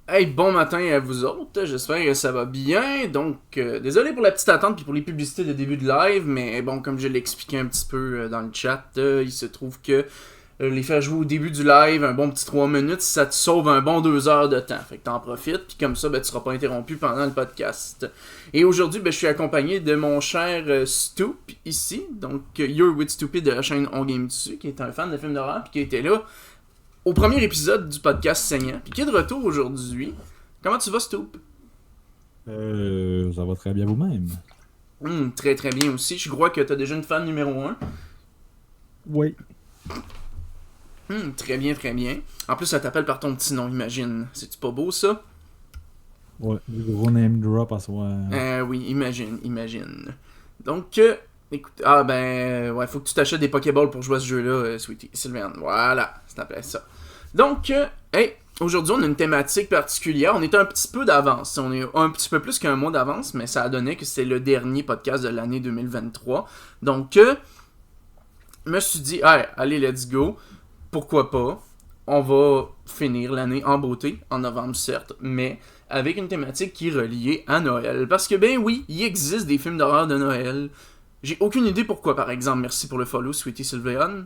Hey, bon matin à vous autres, j'espère que ça va bien. Donc, désolé pour la petite attente puis pour les publicités de début de live, mais bon, comme je l'ai expliqué un petit peu dans le chat, il se trouve que les faire jouer au début du live, un bon petit 3 minutes, ça te sauve un bon 2 heures de temps. Fait que t'en profites, puis comme ça, ben, tu seras pas interrompu pendant le podcast. Et aujourd'hui, ben, je suis accompagné de mon cher Stoop ici, donc You're With Stupid de la chaîne On Game Dessus, qui est un fan de films d'horreur, puis qui était là au premier épisode du podcast saignant, puis qui est de retour aujourd'hui. Comment tu vas, Stoop? Ça va très bien vous-même. Très très bien aussi. Je crois que t'as déjà une fan numéro un. Oui. Très bien, très bien. En plus, ça t'appelle par ton petit nom, imagine. C'est-tu pas beau, ça? Ouais, du gros name drop à soi. Oui, imagine. Donc, écoute, ouais, faut que tu t'achètes des Pokéballs pour jouer à ce jeu-là, Sweetie. Sylvain, voilà, ça t'appelle ça. Donc, hey, aujourd'hui, on a une thématique particulière. On est un petit peu d'avance. On est un petit peu plus qu'un mois d'avance, mais ça a donné que c'est le dernier podcast de l'année 2023. Donc, je me suis dit, hey, allez, let's go. Pourquoi pas? On va finir l'année en beauté, en novembre certes, mais avec une thématique qui est reliée à Noël. Parce que, ben oui, il existe des films d'horreur de Noël. J'ai aucune idée pourquoi, par exemple. Merci pour le follow, Sweetie Sylveon.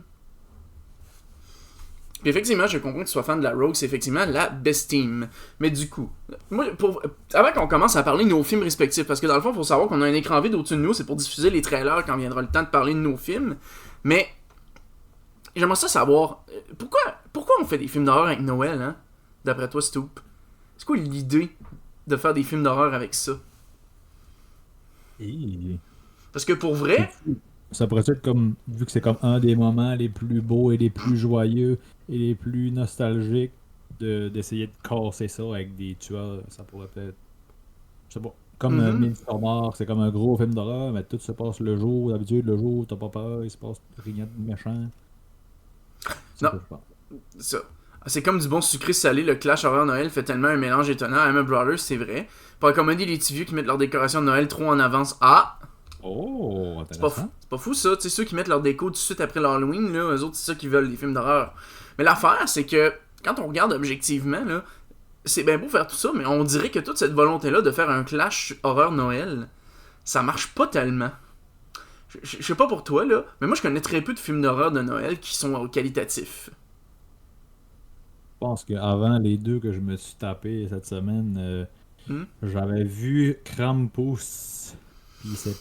Puis effectivement, je comprends que tu sois fan de la Rogue, c'est effectivement la best team. Mais du coup, moi, avant qu'on commence à parler de nos films respectifs, parce que dans le fond, il faut savoir qu'on a un écran vide au-dessus de nous, c'est pour diffuser les trailers quand viendra le temps de parler de nos films. Mais j'aimerais ça savoir, pourquoi on fait des films d'horreur avec Noël, hein? D'après toi, Stoop. C'est quoi l'idée de faire des films d'horreur avec ça? Et Parce que pour vrai, ça pourrait être comme, vu que c'est comme un des moments les plus beaux et les plus joyeux et les plus nostalgiques, d'essayer de casser ça avec des tueurs, ça pourrait peut-être. Je sais pas. Comme mhm. Midsommar, c'est comme un gros film d'horreur, mais tout se passe le jour. D'habitude, le jour, t'as pas peur, il se passe rien de méchant. C'est ça Non, que je pense. ça. C'est comme du bon sucré salé, le Clash Horror Noël fait tellement un mélange étonnant. Hammer Brothers, c'est vrai. Pour accommoder les petits vieux qui mettent leur décoration de Noël trop en avance. Ah! Oh, intéressant. C'est pas fou ça, tu sais, ceux qui mettent leur déco tout de suite après l'Halloween, là, eux autres, c'est ça qui veulent, les films d'horreur. Mais l'affaire, c'est que, quand on regarde objectivement, là, c'est bien beau faire tout ça, mais on dirait que toute cette volonté-là de faire un clash horreur Noël, ça marche pas tellement. Je sais pas pour toi, là, mais moi je connais très peu de films d'horreur de Noël qui sont qualitatifs. Je pense qu'avant les deux que je me suis tapé cette semaine, Hmm? j'avais vu Krampus. Puis c'est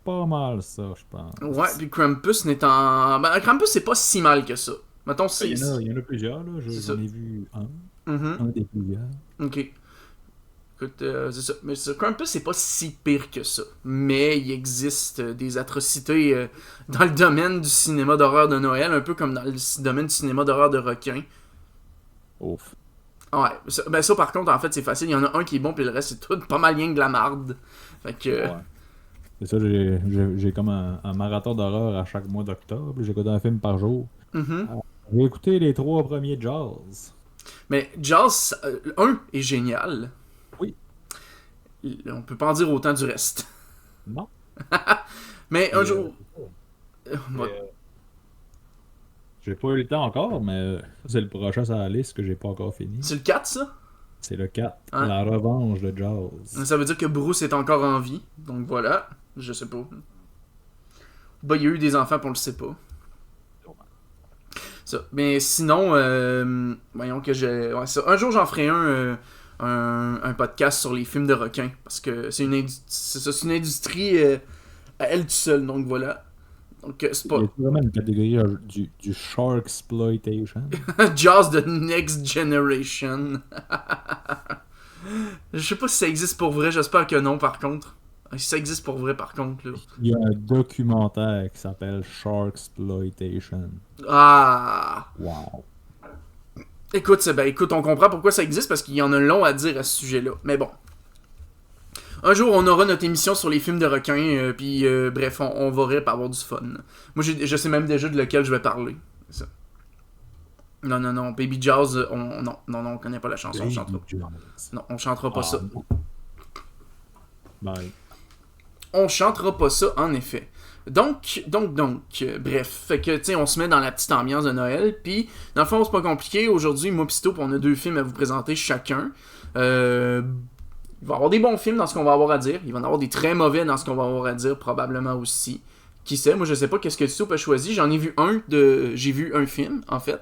pas mal ça, je Ouais, pense. puis Krampus n'étant... Ben, Krampus, c'est pas si mal que ça. Mettons, Ben, il y en a plusieurs, là. c'est ça. J'en ai vu un. Mhm. Un des plusieurs. Ok. Écoute, c'est ça. Mais ça, Krampus, c'est pas si pire que ça. Mais il existe des atrocités dans le domaine du cinéma d'horreur de Noël, un peu comme dans le domaine du cinéma d'horreur de requin. Ouf. Ouais, ça par contre, en fait, c'est facile. Il y en a un qui est bon, puis le reste, c'est tout pas mal rien que de la marde. Fait que. Ouais. C'est ça, j'ai comme un marathon d'horreur à chaque mois d'octobre. J'écoute un film par jour. Mhm. Ah, j'ai écouté les trois premiers Jaws. Mais Jaws 1 est génial. Oui. On peut pas en dire autant du reste. Non. Mais un Puis, jour. mais, Ouais. j'ai pas eu le temps encore, mais c'est le prochain sur la liste que j'ai pas encore fini. C'est le 4 ça? C'est le 4, Hein? La revanche de Jaws. Ça veut dire que Bruce est encore en vie. Donc voilà. Je sais pas. Bah, il y a eu des enfants, puis on le sait pas. Ça. Mais sinon, voyons que j'ai. Ouais, ça. Un jour, j'en ferai un podcast sur les films de requins. Parce que c'est une industrie à elle tout seule. Donc voilà. Donc c'est Il y pas. a vraiment une catégorie du Shark Exploitation. Jaws the Next Generation. Je sais pas si ça existe pour vrai. J'espère que non, par contre. Si ça existe pour vrai, par contre, là. Il y a un documentaire qui s'appelle Shark Exploitation. Ah! Wow. Écoute, écoute, on comprend pourquoi ça existe parce qu'il y en a long à dire à ce sujet-là. Mais bon. Un jour, on aura notre émission sur les films de requins, puis bref, on va rire pour avoir du fun. Moi, je sais même déjà de lequel je vais parler. C'est ça. Non, non, non, Baby Jaws, non, on connaît pas la chanson, on chantera. Baby Jaws. Non, on chantera pas Ah ça. non. Ben, on chantera pas ça, en effet. Donc, bref, fait que, tu sais, on se met dans la petite ambiance de Noël, puis, dans le fond, c'est pas compliqué, aujourd'hui, moi pis Stoup, on a 2 films à vous présenter chacun. Il va y avoir des bons films dans ce qu'on va avoir à dire, il va y en avoir des très mauvais dans ce qu'on va avoir à dire, probablement aussi. Qui sait, moi je sais pas qu'est-ce que Stoup a choisi, j'ai vu un film, en fait.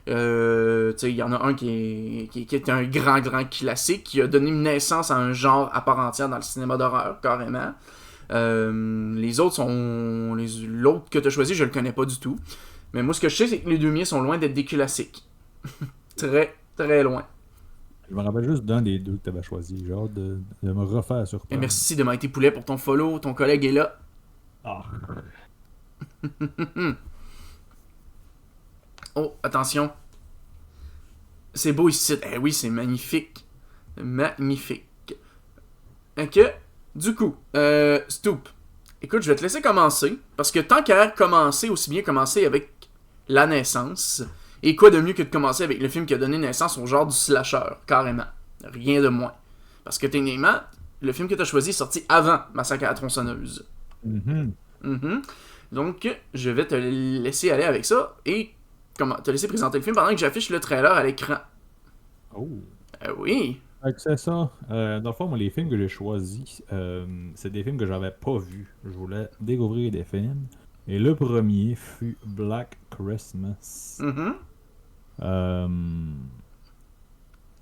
Tu sais, il y en a un qui est un grand classique, qui a donné naissance à un genre à part entière dans le cinéma d'horreur, carrément. Les autres sont... L'autre que tu as choisi, je le connais pas du tout. Mais moi, ce que je sais, c'est que les 2 miens sont loin d'être des classiques. Très, très loin. Je me rappelle juste d'un des 2 que tu avais choisi. J'ai hâte de me refaire sur Et merci de Mighty Poulet pour ton follow. Ton collègue est là. Ah. Oh, attention. C'est beau ici. Eh oui, c'est magnifique. Magnifique. Ok. Du coup, Stoup, écoute, je vais te laisser commencer, parce que tant qu'à commencer, aussi bien commencer avec la naissance, et quoi de mieux que de commencer avec le film qui a donné naissance au genre du slasher, carrément. Rien de moins. Parce que techniquement, le film que tu as choisi est sorti avant Massacre à la tronçonneuse. Donc, je vais te laisser aller avec ça, et te laisser présenter le film pendant que j'affiche le trailer à l'écran. Oh. Oui. C'est ça. Dans le fond, moi, les films que j'ai choisis, c'est des films que j'avais pas vus. Je voulais découvrir des films. Et le premier fut Black Christmas.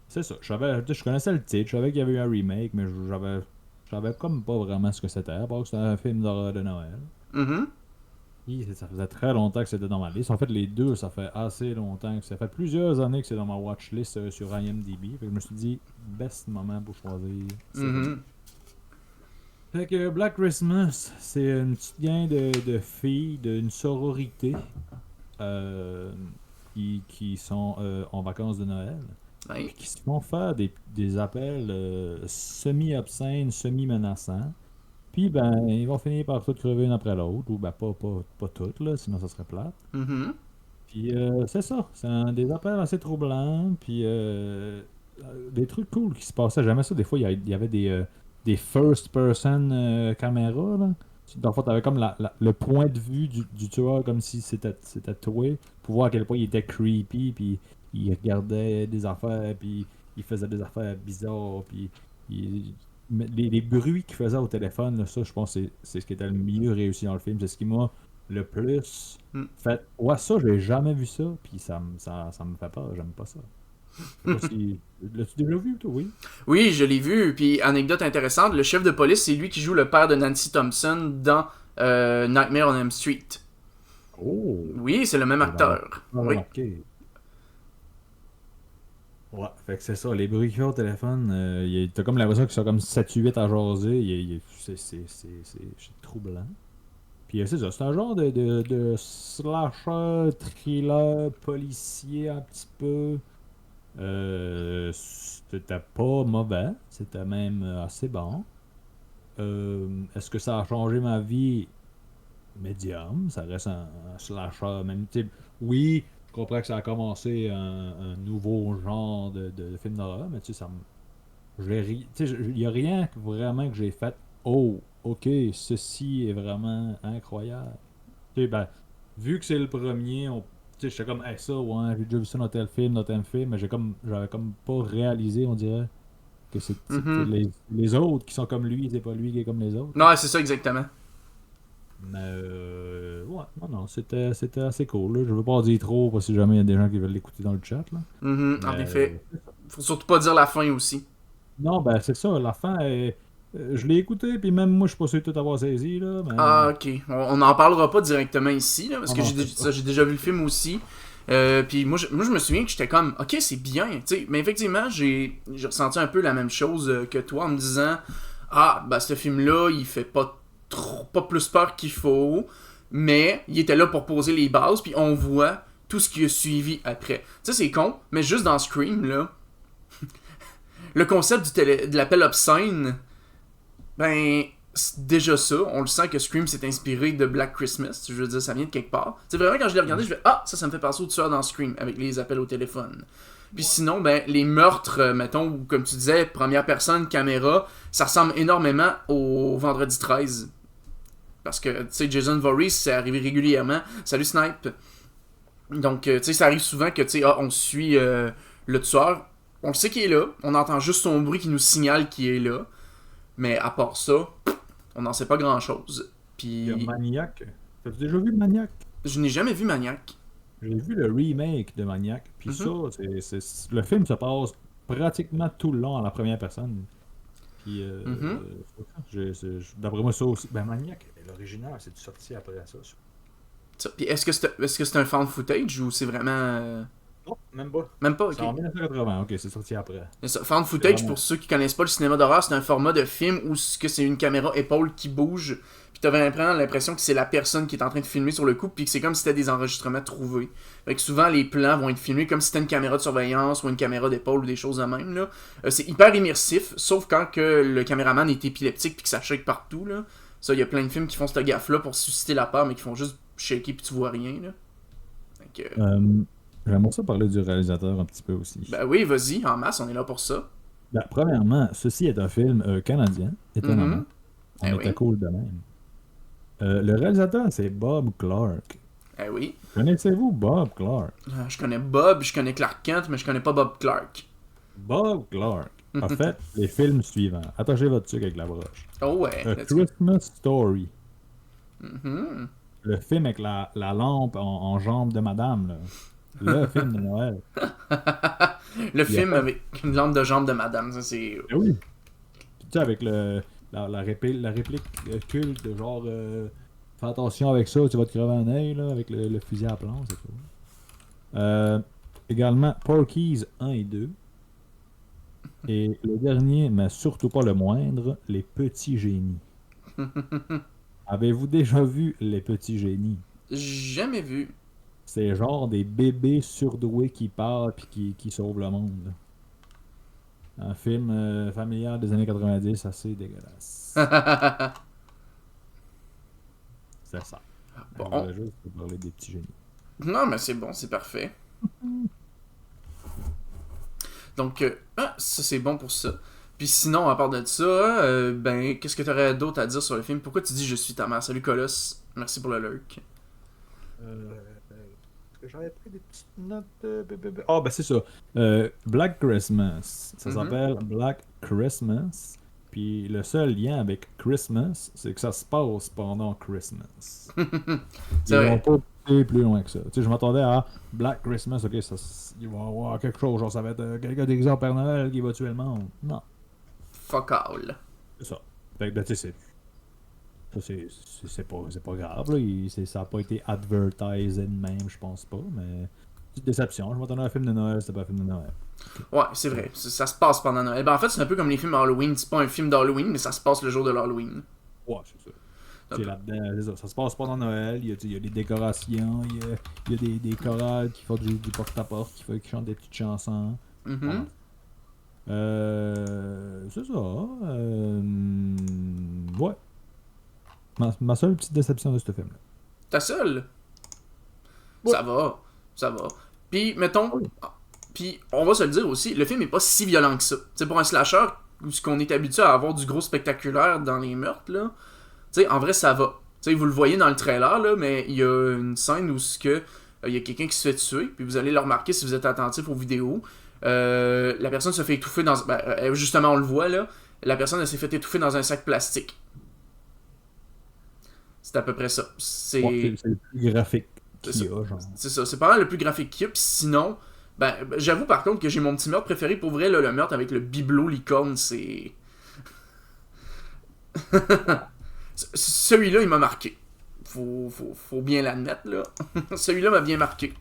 C'est ça. Je connaissais le titre, je savais qu'il y avait eu un remake, mais je savais comme pas vraiment ce que c'était, à part que c'était un film d'horreur de Noël. Ça faisait très longtemps que c'était dans ma liste. En fait, les 2, ça fait assez longtemps. Ça fait plusieurs années que c'est dans ma watchlist sur IMDb. Fait que je me suis dit, best moment pour choisir. Fait que Black Christmas, c'est une petite gang de filles d'une sororité qui sont en vacances de Noël. Oui. Qui se font faire des appels semi-obscènes, semi-menaçants. Puis, ben, ils vont finir par toutes crever une après l'autre, ou ben, pas toutes, là, sinon ça serait plate. Puis, c'est ça, c'est des appels assez troublants, puis des trucs cool qui se passaient. J'aimais ça, des fois, il y avait des first-person caméras, là. Dans le fond, t'avais comme le point de vue du tueur, comme si c'était toi, pour voir à quel point il était creepy, puis il regardait des affaires, puis il faisait des affaires bizarres, puis les bruits qu'il faisait au téléphone, là, ça, je pense que c'est ce qui était le mieux réussi dans le film. C'est ce qui m'a le plus fait. Ouais, ça, j'ai jamais vu ça, puis ça me fait peur, j'aime pas ça. Je sais pas si... L'as-tu déjà vu, toi, oui? Oui, je l'ai vu, puis anecdote intéressante, le chef de police, c'est lui qui joue le père de Nancy Thompson dans Nightmare on Elm Street. Oh! Oui, c'est le même acteur. Oui. Ok. Ouais, fait que c'est ça, les bruits qu'il fait au téléphone, t'as comme l'impression qu'ils sont comme 7-8 à jaser, c'est troublant. Puis c'est ça, c'est un genre de slasher, thriller, policier un petit peu. C'était pas mauvais, c'était même assez bon. Est-ce que ça a changé ma vie? Médium, ça reste un slasher même type. Oui, je comprends que ça a commencé un nouveau genre de film d'horreur, mais tu sais, il n'y a rien vraiment que j'ai fait. Oh, ok, ceci est vraiment incroyable. Tu sais, ben, vu que c'est le premier, tu sais, j'étais comme, hey, ça, ouais, j'ai déjà vu ça dans tel film, mais j'avais comme pas réalisé, on dirait, que c'est les autres qui sont comme lui, c'est pas lui qui est comme les autres. Non, c'est ça exactement. Mais ouais, non, c'était assez cool. Là. Je veux pas en dire trop, parce que si jamais il y a des gens qui veulent l'écouter dans le chat. Là. En effet. Faut surtout pas dire la fin aussi. Non, ben c'est ça, la fin je l'ai écouté, puis même moi je suis pas sûr de tout avoir saisi. Là, mais... Ah, ok. On n'en parlera pas directement ici, là, parce que j'ai déjà vu le film aussi. Puis moi, je me souviens que j'étais comme, ok, c'est bien, tu sais. Mais effectivement, j'ai ressenti un peu la même chose que toi en me disant, ah, ben ce film-là, il fait pas plus peur qu'il faut, mais il était là pour poser les bases, puis on voit tout ce qui a suivi après. Tu sais, c'est con, mais juste dans Scream, là, le concept de l'appel obscène, ben, déjà ça, on le sent que Scream s'est inspiré de Black Christmas, je veux dire, ça vient de quelque part. C'est vraiment quand je l'ai regardé, je fais ah, ça me fait penser au tueur dans Scream, avec les appels au téléphone. Puis sinon, ben, les meurtres, mettons, ou comme tu disais, première personne, caméra, ça ressemble énormément au Vendredi 13. Parce que, tu sais, Jason Voorhees, c'est arrivé régulièrement. Salut Snipe! Donc, tu sais, ça arrive souvent que, tu sais, on suit le tueur, on le sait qu'il est là, on entend juste son bruit qui nous signale qu'il est là, mais à part ça, on n'en sait pas grand-chose. Il y a Puis, Maniac. T'as-tu déjà vu Maniac? je n'ai jamais vu Maniac. J'ai vu le remake de Maniac, puis ça, le film se passe pratiquement tout le long à la première personne. Puis, d'après moi, ça aussi. Ben, Maniac, l'original, c'est sorti après ça. Puis, est-ce que c'est un found footage ou c'est vraiment. Non, même pas. Même pas, ok. C'est en 1980, ok, c'est sorti après. C'est ça. Found footage, pour ceux qui connaissent pas le cinéma d'horreur, c'est un format de film où c'est une caméra épaule qui bouge. Puis t'avais l'impression que c'est la personne qui est en train de filmer sur le coup, puis que c'est comme si c'était des enregistrements trouvés. Fait que souvent, les plans vont être filmés comme si c'était une caméra de surveillance ou une caméra d'épaule ou des choses de même. Là. C'est hyper immersif, sauf quand que le caméraman est épileptique puis que ça shake partout. Là. Ça, il y a plein de films qui font cette gaffe-là pour susciter la peur, mais qui font juste shaker puis tu vois rien. Là. Fait que, J'aimerais ça parler du réalisateur un petit peu aussi. ben oui, vas-y, en masse, on est là pour ça. Ben, premièrement, ceci est un film canadien, étonnamment. On était oui. cool de même. Le réalisateur, c'est Bob Clark. Eh oui. Connaissez-vous Bob Clark? Je connais Bob, je connais Clark Kent, mais je connais pas Bob Clark. Bob Clark a fait les films suivants. Attachez votre truc avec la broche. Oh ouais. A Christmas Story. Le film avec la lampe en jambe de madame. Là. Le film de Noël. Le film avec une lampe de jambe de madame, ça c'est... Ben oui. Tu sais, avec la réplique culte, genre fais attention avec ça, tu vas te crever un œil là, avec le fusil à plomb, c'est tout. Également Porky's 1 et 2. Et le dernier, mais surtout pas le moindre, Les Petits Génies. Avez-vous déjà vu Les Petits Génies? Jamais vu. C'est genre des bébés surdoués qui parlent puis qui sauvent le monde. Un film familial des années 90 assez dégueulasse. C'est ça. Bon. Je voulais juste vous parler des petits génies. Non, mais c'est bon, c'est parfait. Donc, ça c'est bon pour ça. Puis sinon, à part de ça, ben, qu'est-ce que t'aurais d'autre à dire sur le film? Pourquoi tu dis je suis ta mère? Salut Colosse, merci pour le lurk. J'avais pris des petites notes. Ah, ben c'est ça. Black Christmas. Ça s'appelle Black Christmas. Puis le seul lien avec Christmas, c'est que ça se passe pendant Christmas. C'est Ils vrai. vont pas pousser plus loin que ça. Tu sais, je m'attendais à Black Christmas, ok, il va y avoir quelque chose, genre ça va être quelqu'un déguisé en Père Noël qui va tuer le monde. Non, Fuck all. c'est ça. Fait que, ben, tu sais, c'est pas grave, là. Ça a pas été advertisé de même, je pense pas, mais petite déception. Je m'attendais à un film de Noël, c'était pas un film de Noël. Ouais, c'est vrai. Ça se passe pendant Noël. Ben, en fait, c'est un peu comme les films Halloween. C'est pas un film d'Halloween, mais ça se passe le jour de l'Halloween. Ouais, c'est ça. C'est là-dedans, c'est ça. Ça se passe pendant Noël, il y a des décorations, il y a des chorales qui font du porte-à-porte, qui chantent des petites chansons. Mhm. C'est ça. Ouais. Ma seule petite déception de ce film-là. Ta seule? Ouais. Ça va. Puis, mettons... Puis, on va se le dire aussi, le film est pas si violent que ça. T'sais, pour un slasher, où ce qu'on est habitué à avoir du gros spectaculaire dans les meurtres, là, t'sais, en vrai, ça va. T'sais, vous le voyez dans le trailer, là, mais il y a une scène où il y a quelqu'un qui se fait tuer, puis vous allez le remarquer si vous êtes attentif aux vidéos. La personne se fait étouffer dans... Ben, justement, on le voit, là. La personne, elle s'est fait étouffer dans un sac plastique. C'est à peu près ça. C'est le plus graphique qu'il y a, genre. C'est ça, c'est pas mal le plus graphique qu'il y a. Puis sinon, ben, j'avoue par contre que j'ai mon petit meurtre préféré. Pour vrai, là, le meurtre avec le bibelot licorne, c'est... Celui-là, il m'a marqué. Faut bien l'admettre, là. Celui-là m'a bien marqué.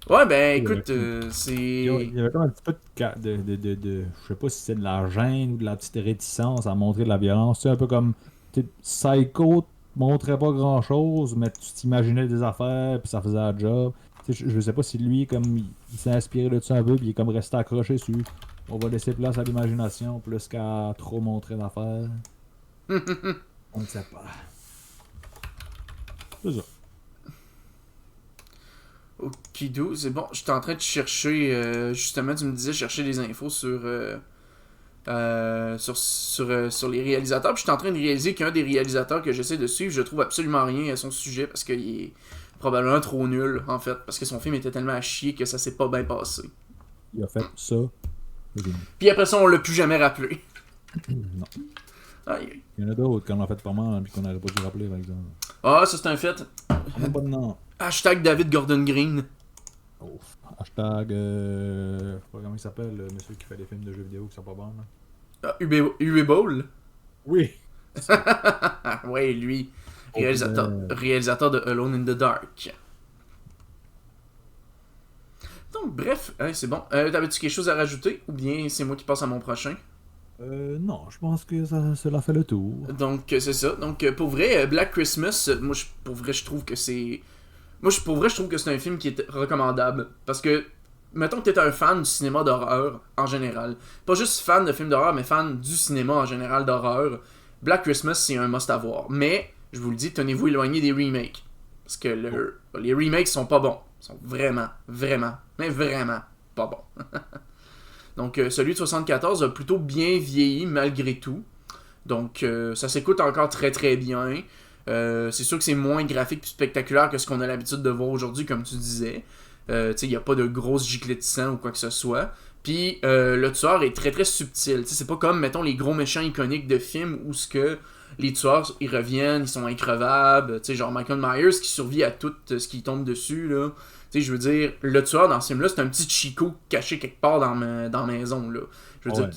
Ouais, ben, écoute, c'est... Il y avait comme un petit peu de je sais pas si c'est de la gêne ou de la petite réticence à montrer de la violence. C'est un peu comme... Psycho montrait pas grand chose, mais tu t'imaginais des affaires, puis ça faisait la job. Je sais pas si lui, comme il s'est inspiré de ça un peu, puis il est comme resté accroché sur on va laisser place à l'imagination plus qu'à trop montrer d'affaires. On ne sait pas. C'est ça. Okidou, c'est bon. J'étais en train de chercher, justement, tu me disais chercher des infos sur les réalisateurs. Puis j'étais en train de réaliser qu'un des réalisateurs que j'essaie de suivre, je trouve absolument rien à son sujet parce qu'il est probablement trop nul, en fait. Parce que son film était tellement à chier que ça s'est pas bien passé. Il a fait ça. Puis après ça, on l'a plus jamais rappelé. Non. Aïe. Il y en a d'autres qu'on a fait pas mal et qu'on n'aurait pas dû rappeler, par exemple. Ah, ça c'est un fait. On n'a pas de nom. Hashtag David Gordon Green. Oh. Hashtag. Je sais pas comment il s'appelle, le monsieur qui fait des films de jeux vidéo qui sont pas bons. Là. Ah, Uwe Boll. Oui. Ouais, lui. Réalisateur de Alone in the Dark. Donc, bref, c'est bon. T'avais-tu quelque chose à rajouter? Ou bien c'est moi qui passe à mon prochain? Non, je pense que cela fait le tour. Donc, c'est ça. Donc, pour vrai, Black Christmas, pour vrai, je trouve que c'est... pour vrai, je trouve que c'est un film qui est recommandable. Parce que, mettons que t'es un fan du cinéma d'horreur, en général. Pas juste fan de films d'horreur, mais fan du cinéma en général d'horreur. Black Christmas, c'est un must-avoir. Mais, je vous le dis, tenez-vous éloigné des remakes. Parce que les remakes sont pas bons. Ils sont vraiment, vraiment, mais vraiment pas bons. Donc, celui de 74 a plutôt bien vieilli, malgré tout. Donc, ça s'écoute encore très très bien. C'est sûr que c'est moins graphique et spectaculaire que ce qu'on a l'habitude de voir aujourd'hui, comme tu disais. Il n'y a pas de grosses giclées de sang ou quoi que ce soit. Puis, le tueur est très très subtil. T'sais, c'est pas comme, mettons, les gros méchants iconiques de films où ce que les tueurs, ils reviennent, ils sont increvables. Genre Michael Myers qui survit à tout ce qui tombe dessus, là. Je veux dire, le tueur dans ce film-là, c'est un petit Chico caché quelque part dans la maison, là. Je veux dire,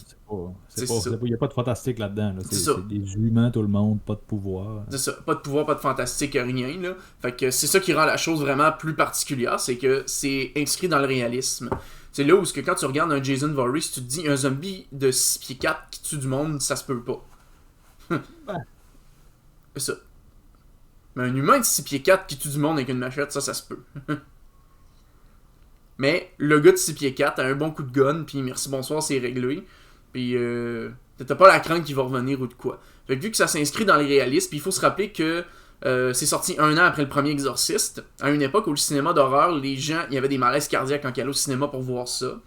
il n'y a pas de fantastique là-dedans. Là. C'est des humains, tout le monde, pas de pouvoir. C'est ça, pas de pouvoir, pas de fantastique, rien, là. Fait que c'est ça qui rend la chose vraiment plus particulière, c'est que c'est inscrit dans le réalisme. C'est là où que quand tu regardes un Jason Voorhees, tu te dis un zombie de 6 pieds 4 qui tue du monde, ça se peut pas. C'est ça. Mais un humain de 6 pieds 4 qui tue du monde avec une machette, ça se peut. Mais le gars de 6 pieds 4 a un bon coup de gun, puis merci bonsoir, c'est réglé. Puis t'as pas la crainte qu'il va revenir ou de quoi. Fait que vu que ça s'inscrit dans les réalistes, puis il faut se rappeler que c'est sorti 1 an après le premier Exorciste, à une époque où le cinéma d'horreur, les gens, il y avait des malaises cardiaques quand ils allaient au cinéma pour voir ça.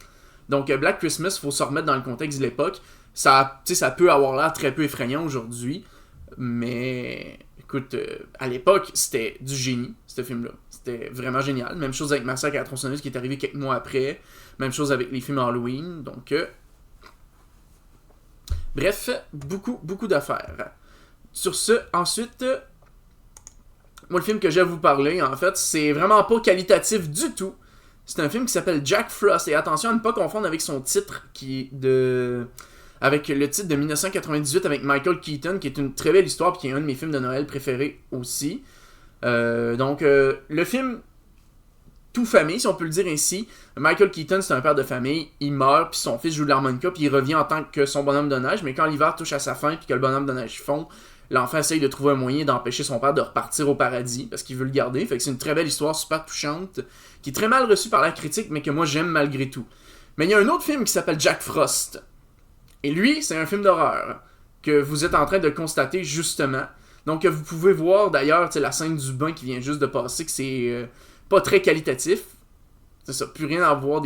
Donc Black Christmas, faut se remettre dans le contexte de l'époque. Ça peut avoir l'air très peu effrayant aujourd'hui, mais écoute, à l'époque, c'était du génie, ce film-là. C'était vraiment génial. Même chose avec Massacre à la tronçonneuse qui est arrivé quelques mois après. Même chose avec les films Halloween. Donc, bref, beaucoup d'affaires. Sur ce, ensuite, moi, le film que j'ai à vous parler, en fait, c'est vraiment pas qualitatif du tout. C'est un film qui s'appelle Jack Frost. Et attention à ne pas confondre avec son titre avec le titre de 1998 avec Michael Keaton, qui est une très belle histoire et qui est un de mes films de Noël préférés aussi. Donc, le film tout famille, si on peut le dire ainsi. Michael Keaton, c'est un père de famille, il meurt, puis son fils joue de l'harmonica, puis il revient en tant que son bonhomme de neige, mais quand l'hiver touche à sa fin, puis que le bonhomme de neige fond, l'enfant essaye de trouver un moyen d'empêcher son père de repartir au paradis, parce qu'il veut le garder. Fait que c'est une très belle histoire, super touchante, qui est très mal reçue par la critique, mais que moi j'aime malgré tout. Mais il y a un autre film qui s'appelle Jack Frost. Et lui, c'est un film d'horreur que vous êtes en train de constater justement. Donc vous pouvez voir d'ailleurs la scène du bain qui vient juste de passer, que c'est pas très qualitatif. C'est ça, plus rien à voir.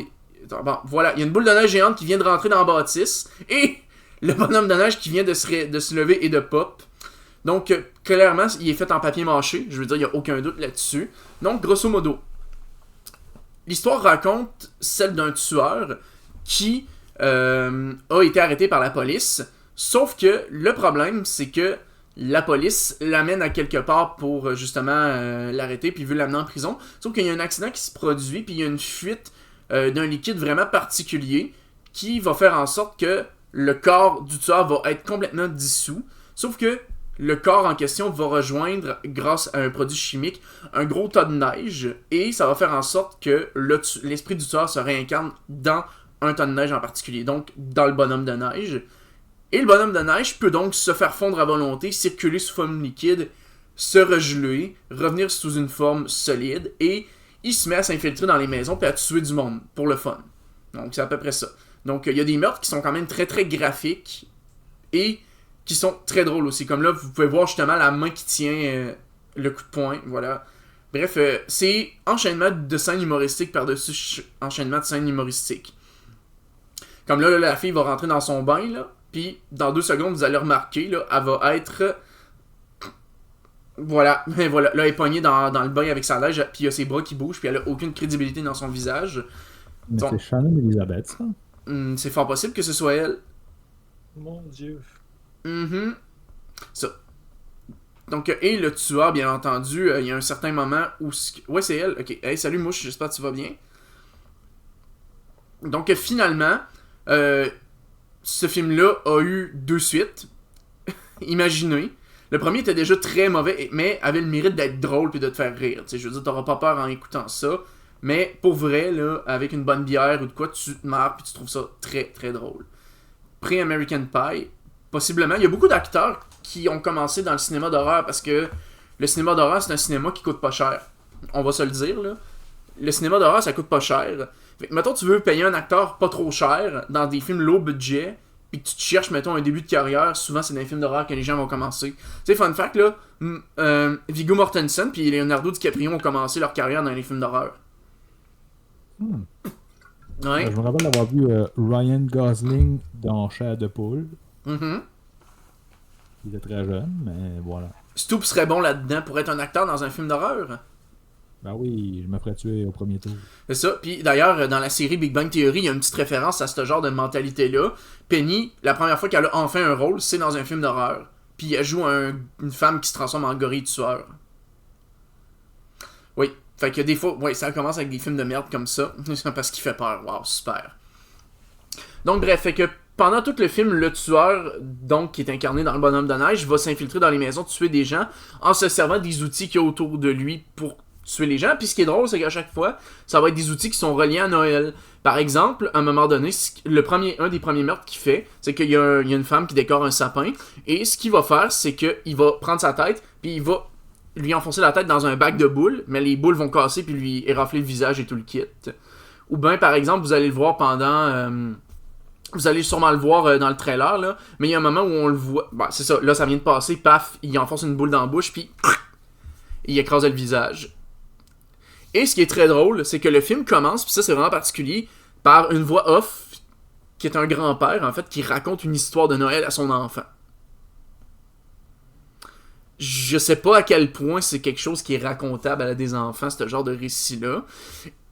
Bon, voilà, il y a une boule de neige géante qui vient de rentrer dans la bâtisse, et le bonhomme de neige qui vient de se lever et de pop. Donc clairement, il est fait en papier mâché, je veux dire, il n'y a aucun doute là-dessus. Donc grosso modo, l'histoire raconte celle d'un tueur qui a été arrêté par la police, sauf que le problème, c'est que la police l'amène à quelque part pour justement l'arrêter, puis veut l'amener en prison. Sauf qu'il y a un accident qui se produit, puis il y a une fuite d'un liquide vraiment particulier qui va faire en sorte que le corps du tueur va être complètement dissous. Sauf que le corps en question va rejoindre, grâce à un produit chimique, un gros tas de neige, et ça va faire en sorte que l'esprit du tueur se réincarne dans un tas de neige en particulier, donc dans le bonhomme de neige. Et le bonhomme de neige peut donc se faire fondre à volonté, circuler sous forme liquide, se regeler, revenir sous une forme solide, et il se met à s'infiltrer dans les maisons puis à tuer du monde, pour le fun. Donc c'est à peu près ça. Donc il y a des meurtres qui sont quand même très très graphiques, et qui sont très drôles aussi. Comme là, vous pouvez voir justement la main qui tient le coup de poing, voilà. Bref, c'est enchaînement de scènes humoristiques par-dessus enchaînement de scènes humoristiques. Comme là, la fille va rentrer dans son bain, là, puis dans 2 secondes, vous allez remarquer, là, elle va être... Voilà, là, elle est pognée dans le bain avec sa neige, puis il y a ses bras qui bougent, puis elle a aucune crédibilité dans son visage. Mais Donc, c'est Shannon Elizabeth, ça? C'est fort possible que ce soit elle. Mon Dieu. Ça. Donc, et le tueur, bien entendu, il y a un certain moment où... Ouais, c'est elle. Ok. Hey, salut Mouche, j'espère que tu vas bien. Donc, finalement, ce film-là a eu 2 suites. Imaginez. Le premier était déjà très mauvais, mais avait le mérite d'être drôle puis de te faire rire. T'sais, je veux dire, t'auras pas peur en écoutant ça. Mais pour vrai, là, avec une bonne bière ou de quoi, tu te marres puis tu trouves ça très très drôle. Pré-American Pie, possiblement. Il y a beaucoup d'acteurs qui ont commencé dans le cinéma d'horreur parce que le cinéma d'horreur, c'est un cinéma qui coûte pas cher. On va se le dire, là. Le cinéma d'horreur, ça coûte pas cher. Fait que, mettons, tu veux payer un acteur pas trop cher dans des films low budget, puis que tu te cherches, mettons, un début de carrière, souvent c'est dans les films d'horreur que les gens vont commencer. Tu sais, fun fact, là, Viggo Mortensen puis Leonardo DiCaprio ont commencé leur carrière dans les films d'horreur. Ouais. Je me rappelle d'avoir vu Ryan Gosling dans Chair de poule. Il était très jeune, mais voilà. Stoop serait bon là-dedans pour être un acteur dans un film d'horreur. Ben oui, je me ferais tuer au premier tour. C'est ça. Puis d'ailleurs, dans la série Big Bang Theory, il y a une petite référence à ce genre de mentalité-là. Penny, la première fois qu'elle a enfin un rôle, c'est dans un film d'horreur. Puis elle joue une femme qui se transforme en gorille tueur. Oui. Fait que des fois, ouais, ça commence avec des films de merde comme ça. Parce qu'il fait peur. Wow, super. Donc bref, fait que pendant tout le film, le tueur, donc qui est incarné dans le bonhomme de neige, va s'infiltrer dans les maisons, tuer des gens, en se servant des outils qu'il y a autour de lui pour tuer les gens. Puis ce qui est drôle, c'est qu'à chaque fois, ça va être des outils qui sont reliés à Noël. Par exemple, à un moment donné, un des premiers meurtres qu'il fait, c'est qu'il y a une femme qui décore un sapin. Et ce qu'il va faire, c'est qu'il va prendre sa tête, puis il va lui enfoncer la tête dans un bac de boules, mais les boules vont casser puis lui érafler le visage et tout le kit. Ou bien, par exemple, vous allez le voir pendant... vous allez sûrement le voir dans le trailer, là, mais il y a un moment où on le voit... Bon, c'est ça, là, ça vient de passer, paf, il enfonce une boule dans la bouche, puis il écrase le visage. Et ce qui est très drôle, c'est que le film commence, puis ça, c'est vraiment particulier, par une voix off, qui est un grand-père, en fait, qui raconte une histoire de Noël à son enfant. Je sais pas à quel point c'est quelque chose qui est racontable à des enfants, ce genre de récit-là.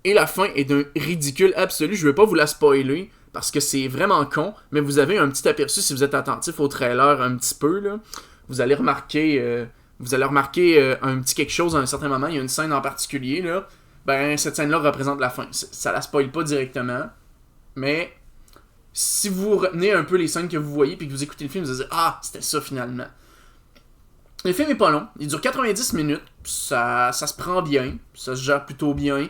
Et la fin est d'un ridicule absolu. Je vais pas vous la spoiler, parce que c'est vraiment con, mais vous avez un petit aperçu si vous êtes attentif au trailer un petit peu, là. Vous allez remarquer un petit quelque chose à un certain moment. Il y a une scène en particulier, là. Ben, cette scène-là représente la fin. Ça la spoil pas directement, mais si vous retenez un peu les scènes que vous voyez puis que vous écoutez le film, vous allez dire « Ah, c'était ça finalement ». Le film est pas long, il dure 90 minutes, ça se prend bien, ça se gère plutôt bien,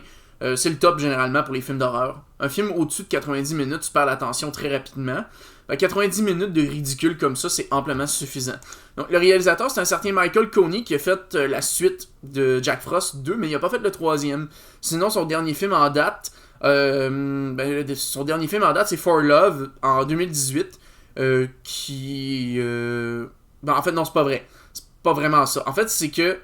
c'est le top généralement pour les films d'horreur. Un film au-dessus de 90 minutes, tu perds l'attention très rapidement. 90 minutes de ridicule comme ça, c'est amplement suffisant. Donc le réalisateur, c'est un certain Michael Coney qui a fait la suite de Jack Frost 2, mais il a pas fait le 3e. Sinon, son dernier film en date, c'est For Love en 2018, en fait, non, c'est pas vrai. Pas vraiment ça. En fait, c'est que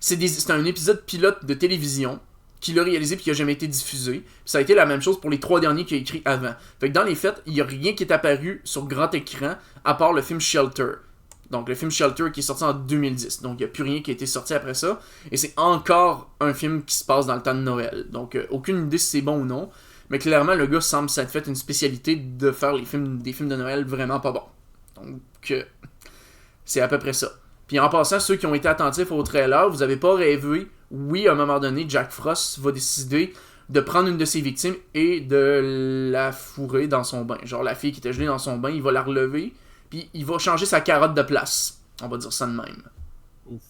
c'est un épisode pilote de télévision qu'il a réalisé puis qui a jamais été diffusé. Puis ça a été la même chose pour les 3 derniers qu'il a écrits avant. Fait que dans les faits, il y a rien qui est apparu sur grand écran à part le film Shelter. Donc le film Shelter qui est sorti en 2010. Donc il n'y a plus rien qui a été sorti après ça. Et c'est encore un film qui se passe dans le temps de Noël. Donc aucune idée si c'est bon ou non. Mais clairement, le gars semble s'être fait une spécialité de faire des films de Noël vraiment pas bons. Donc c'est à peu près ça. Puis en passant, ceux qui ont été attentifs au trailer, vous avez pas rêvé. Oui, à un moment donné, Jack Frost va décider de prendre une de ses victimes et de la fourrer dans son bain. Genre la fille qui était gelée dans son bain, il va la relever, puis il va changer sa carotte de place. On va dire ça de même. Ouf.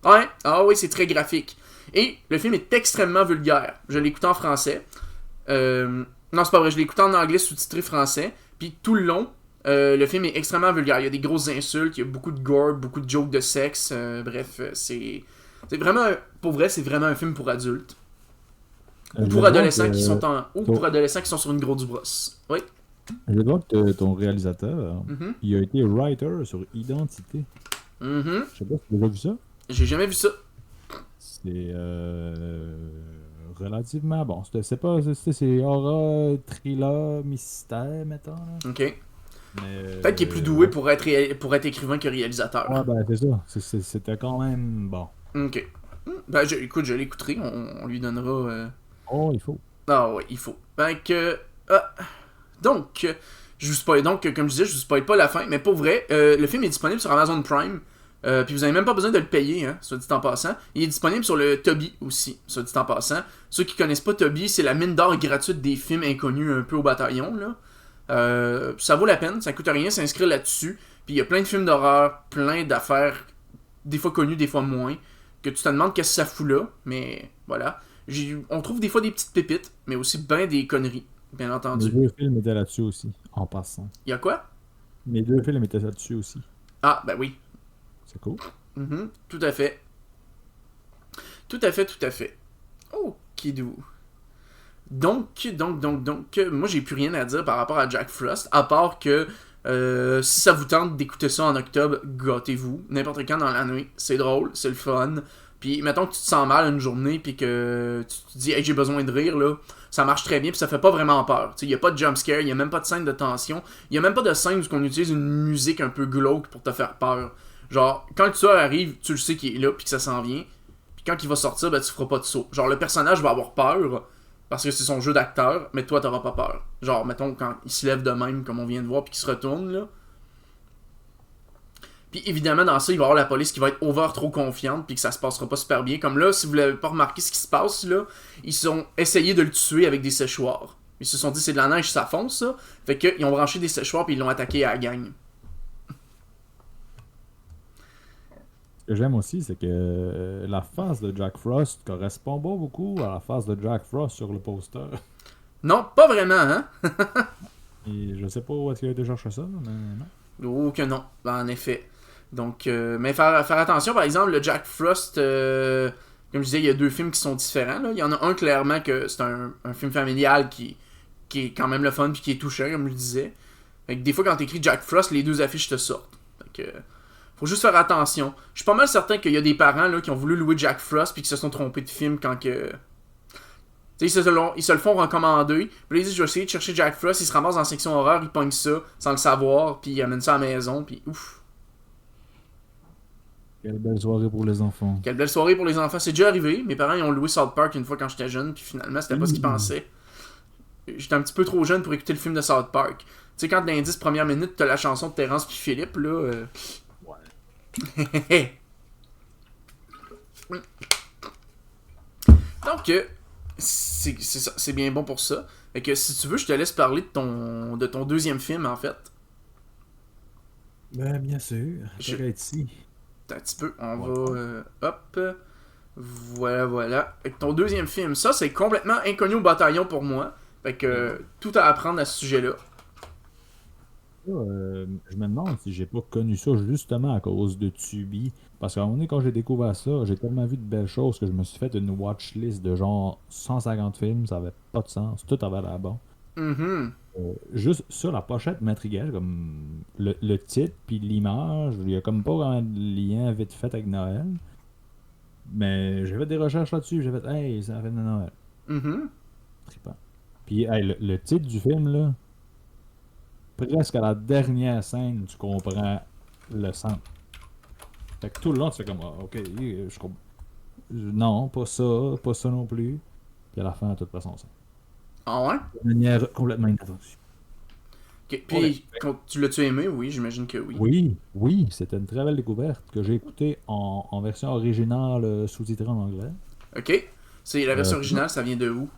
Ouais, ah oui, c'est très graphique. Et le film est extrêmement vulgaire. Je l'ai écouté en français. Non, c'est pas vrai, je l'ai écouté en anglais sous-titré français. Puis tout le long, le film est extrêmement vulgaire. Il y a des grosses insultes, il y a beaucoup de gore, beaucoup de jokes de sexe. Bref, c'est vraiment, pour vrai, c'est vraiment un film pour adultes. Ou pour adolescents qui sont pour adolescents qui sont sur une grosse brosse. Oui. Je vois que ton réalisateur, Mhm. il a été writer sur Identité. Mhm. Je sais pas si tu as déjà vu ça. J'ai jamais vu ça. C'est relativement bon. C'est pas. C'est horror, thriller, mystère, mettons. Là. Ok. Mais, Peut-être qu'il est plus doué pour être, pour être écrivain que réalisateur. ouais, ben c'est ça. C'était quand même bon. Ok. Ben, écoute, je l'écouterai. On lui donnera. Oh, il faut. Ah ouais, il faut. Fait que. Donc, je vous spoil. Donc, comme je disais, je vous spoil pas la fin. Mais pour vrai, le film est disponible sur Amazon Prime. Puis vous avez même pas besoin de le payer, hein, soit dit en passant. Il est disponible sur le Tubi aussi, soit dit en passant. Ceux qui connaissent pas Tubi, c'est la mine d'or gratuite des films inconnus un peu au bataillon, là. Ça vaut la peine, ça coûte rien s'inscrire là-dessus. Puis il y a plein de films d'horreur, plein d'affaires, des fois connues, des fois moins, que tu te demandes qu'est-ce que ça fout là, mais voilà. On trouve des fois des petites pépites, mais aussi ben des conneries, bien Mes entendu. deux films étaient là-dessus aussi, en passant. Il y a quoi? Mes deux films étaient là-dessus aussi. Ah, ben oui. C'est cool. Mhm, tout à fait. Tout à fait, tout à fait. Ok, doux. Donc, moi j'ai plus rien à dire par rapport à Jack Frost, à part que si ça vous tente d'écouter ça en octobre, gâtez-vous, n'importe quand dans l'année, c'est drôle, c'est le fun. Puis mettons que tu te sens mal une journée, puis que tu te dis hey, j'ai besoin de rire, là, ça marche très bien, puis ça fait pas vraiment peur. Il y a pas de jumpscare, il y a même pas de scène de tension, il y a même pas de scène où on utilise une musique un peu glauque pour te faire peur. Genre, quand le tueur arrive, tu le sais qu'il est là, puis que ça s'en vient. Puis quand il va sortir, ben tu feras pas de saut. Genre, le personnage va avoir peur, parce que c'est son jeu d'acteur, mais toi, t'auras pas peur. Genre, mettons, quand il se lève de même, comme on vient de voir, puis qu'il se retourne, là. Puis évidemment, dans ça, il va y avoir la police qui va être over trop confiante, puis que ça se passera pas super bien. Comme là, si vous l'avez pas remarqué ce qui se passe, là, ils ont essayé de le tuer avec des séchoirs. Ils se sont dit, c'est de la neige, ça fonce, ça. Fait qu'ils ont branché des séchoirs, puis ils l'ont attaqué à la gang. Ce que j'aime aussi, c'est que la face de Jack Frost correspond pas beaucoup à la face de Jack Frost sur le poster. Non, pas vraiment, hein? Et je sais pas où est-ce qu'il a été chercher ça, mais non. Oh que non, en effet. Donc, mais faire attention, par exemple, le Jack Frost, comme je disais, il y a deux films qui sont différents. Là. Il y en a un clairement que c'est un film familial qui est quand même le fun puis qui est touchant, comme je le disais. Fait que des fois, quand t'écris Jack Frost, les deux affiches te sortent. Fait que, faut juste faire attention. Je suis pas mal certain qu'il y a des parents là, qui ont voulu louer Jack Frost puis qui se sont trompés de film quand que. Tu sais, ils se le font recommander. Puis là, ils disent, je vais essayer de chercher Jack Frost. Ils se ramassent dans la section horreur, ils pognent ça sans le savoir, puis ils amènent ça à la maison, puis ouf. Quelle belle soirée pour les enfants. Quelle belle soirée pour les enfants. C'est déjà arrivé. Mes parents ils ont loué South Park une fois quand j'étais jeune, puis finalement, c'était pas ce qu'ils pensaient. J'étais un petit peu trop jeune pour écouter le film de South Park. Tu sais, quand dans les 10 premières minutes, t'as la chanson de Terrence puis Philippe, là. Ouais. Donc, c'est ça, c'est bien bon pour ça. Fait que si tu veux, je te laisse parler de ton deuxième film, en fait. Ben, bien sûr. Je- Je vais être ici. Un petit peu, on Ouais. va... hop. Voilà. Fait que ton deuxième film, ça, c'est complètement inconnu au bataillon pour moi. Fait que tout à apprendre à ce sujet-là. Je me demande si j'ai pas connu ça justement à cause de Tubi. Parce qu'à un moment donné, quand j'ai découvert ça, j'ai tellement vu de belles choses que je me suis fait une watchlist de genre 150 films, ça avait pas de sens, tout avait l'air bon. Mhm. Juste sur la pochette m'intriguait, comme le titre puis l'image, il y a comme pas vraiment de lien vite fait avec Noël. Mais j'ai fait des recherches là-dessus, j'ai fait hey, c'est un film de Noël. Mhm. Trippant. Puis hey, le titre du film, là, presque à la dernière scène, tu comprends le sens. Fait que tout le long, tu fais comme, ah, ok, je comprends. Non, pas ça non plus. Puis à la fin, tout prend son sens. Ah ouais? De manière complètement inattendue. Ok, puis, quand tu l'as-tu aimé? Oui, j'imagine que oui. Oui, c'était une très belle découverte que j'ai écoutée en version originale sous-titrée en anglais. Ok. C'est la version Euh, originale, ça vient de où?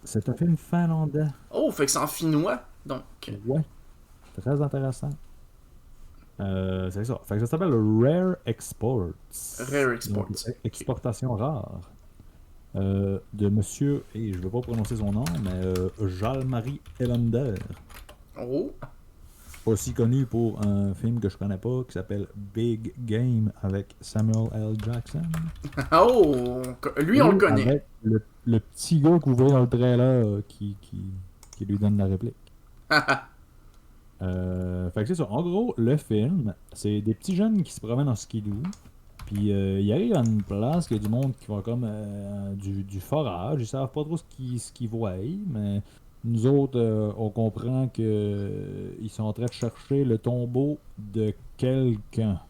C'est un film finlandais. Oh, fait que c'est en finnois. Donc, Ouais, très intéressant. C'est ça. Fait que ça s'appelle Rare Exports. Rare Exports. Donc, exportation rare. De monsieur, et je ne vais pas prononcer son nom, mais Jalmari Elander. Oh. Aussi connu pour un film que je connais pas qui s'appelle Big Game avec Samuel L. Jackson. Oh! Lui, on le connaît. Avec le petit gars qu'on voit dans le trailer qui lui donne la réplique. Fait que c'est ça. En gros, le film, c'est des petits jeunes qui se promènent en skidoo. Puis ils arrivent à une place, il y a du monde qui va comme du forage. Ils savent pas trop ce qu'ils voient, mais nous autres, on comprend que ils sont en train de chercher le tombeau de quelqu'un.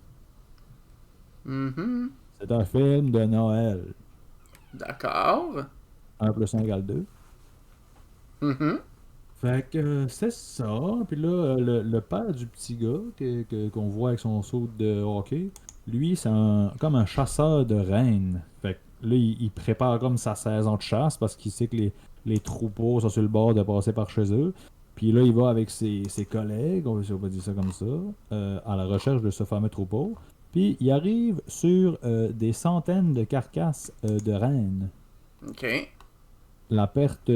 Mhm. C'est un film de Noël. D'accord. 1 plus 1 égale 2. Mhm. Fait que c'est ça. Puis là, le père du petit gars qu'on voit avec son saut de hockey, lui, c'est comme un chasseur de rennes. Fait que là, il prépare comme sa saison de chasse parce qu'il sait que les troupeaux sont sur le bord de passer par chez eux. Puis là, il va avec ses collègues, si on va dire ça comme ça, à la recherche de ce fameux troupeau. Puis il arrive sur des centaines de carcasses de rennes. Ok. La perte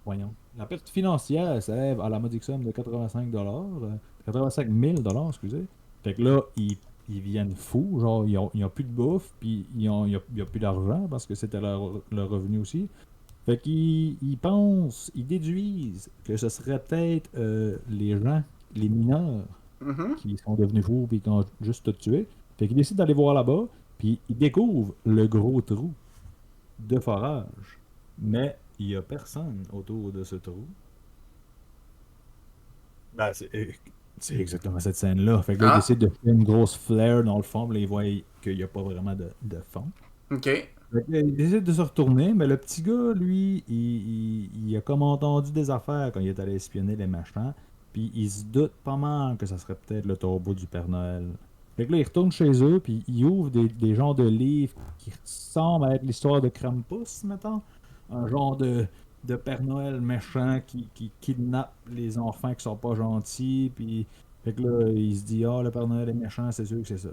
voyons. La perte financière s'élève à la modique somme de 85 000 excusez. Fait que là, ils viennent fous, genre, ils ont plus de bouffe, puis ils ont plus d'argent parce que c'était leur revenu aussi. Fait qu'ils pensent, ils déduisent que ce serait peut-être les gens, les mineurs, Mhm. qui sont devenus fous puis qui ont juste tout tué. Fait qu'ils décident d'aller voir là-bas, puis ils découvrent le gros trou de forage. Mais il n'y a personne autour de ce trou. Ben, c'est exactement cette scène-là. Fait que là, ils Ah. décident de faire une grosse flare dans le fond, puis là, ils voient qu'il n'y a pas vraiment de fond. Ok. Fait que là, ils décident de se retourner, mais le petit gars, lui, il a comme entendu des affaires quand il est allé espionner les machins, puis il se doute pas mal que ça serait peut-être le tombeau du Père Noël. Fait que là, il retourne chez eux, puis il ouvre des genres de livres qui ressemblent à être l'histoire de Krampus, mettons. Un genre de Père Noël méchant qui kidnappe les enfants qui sont pas gentils, puis fait que là, il se dit, ah, le Père Noël est méchant, c'est sûr que c'est ça.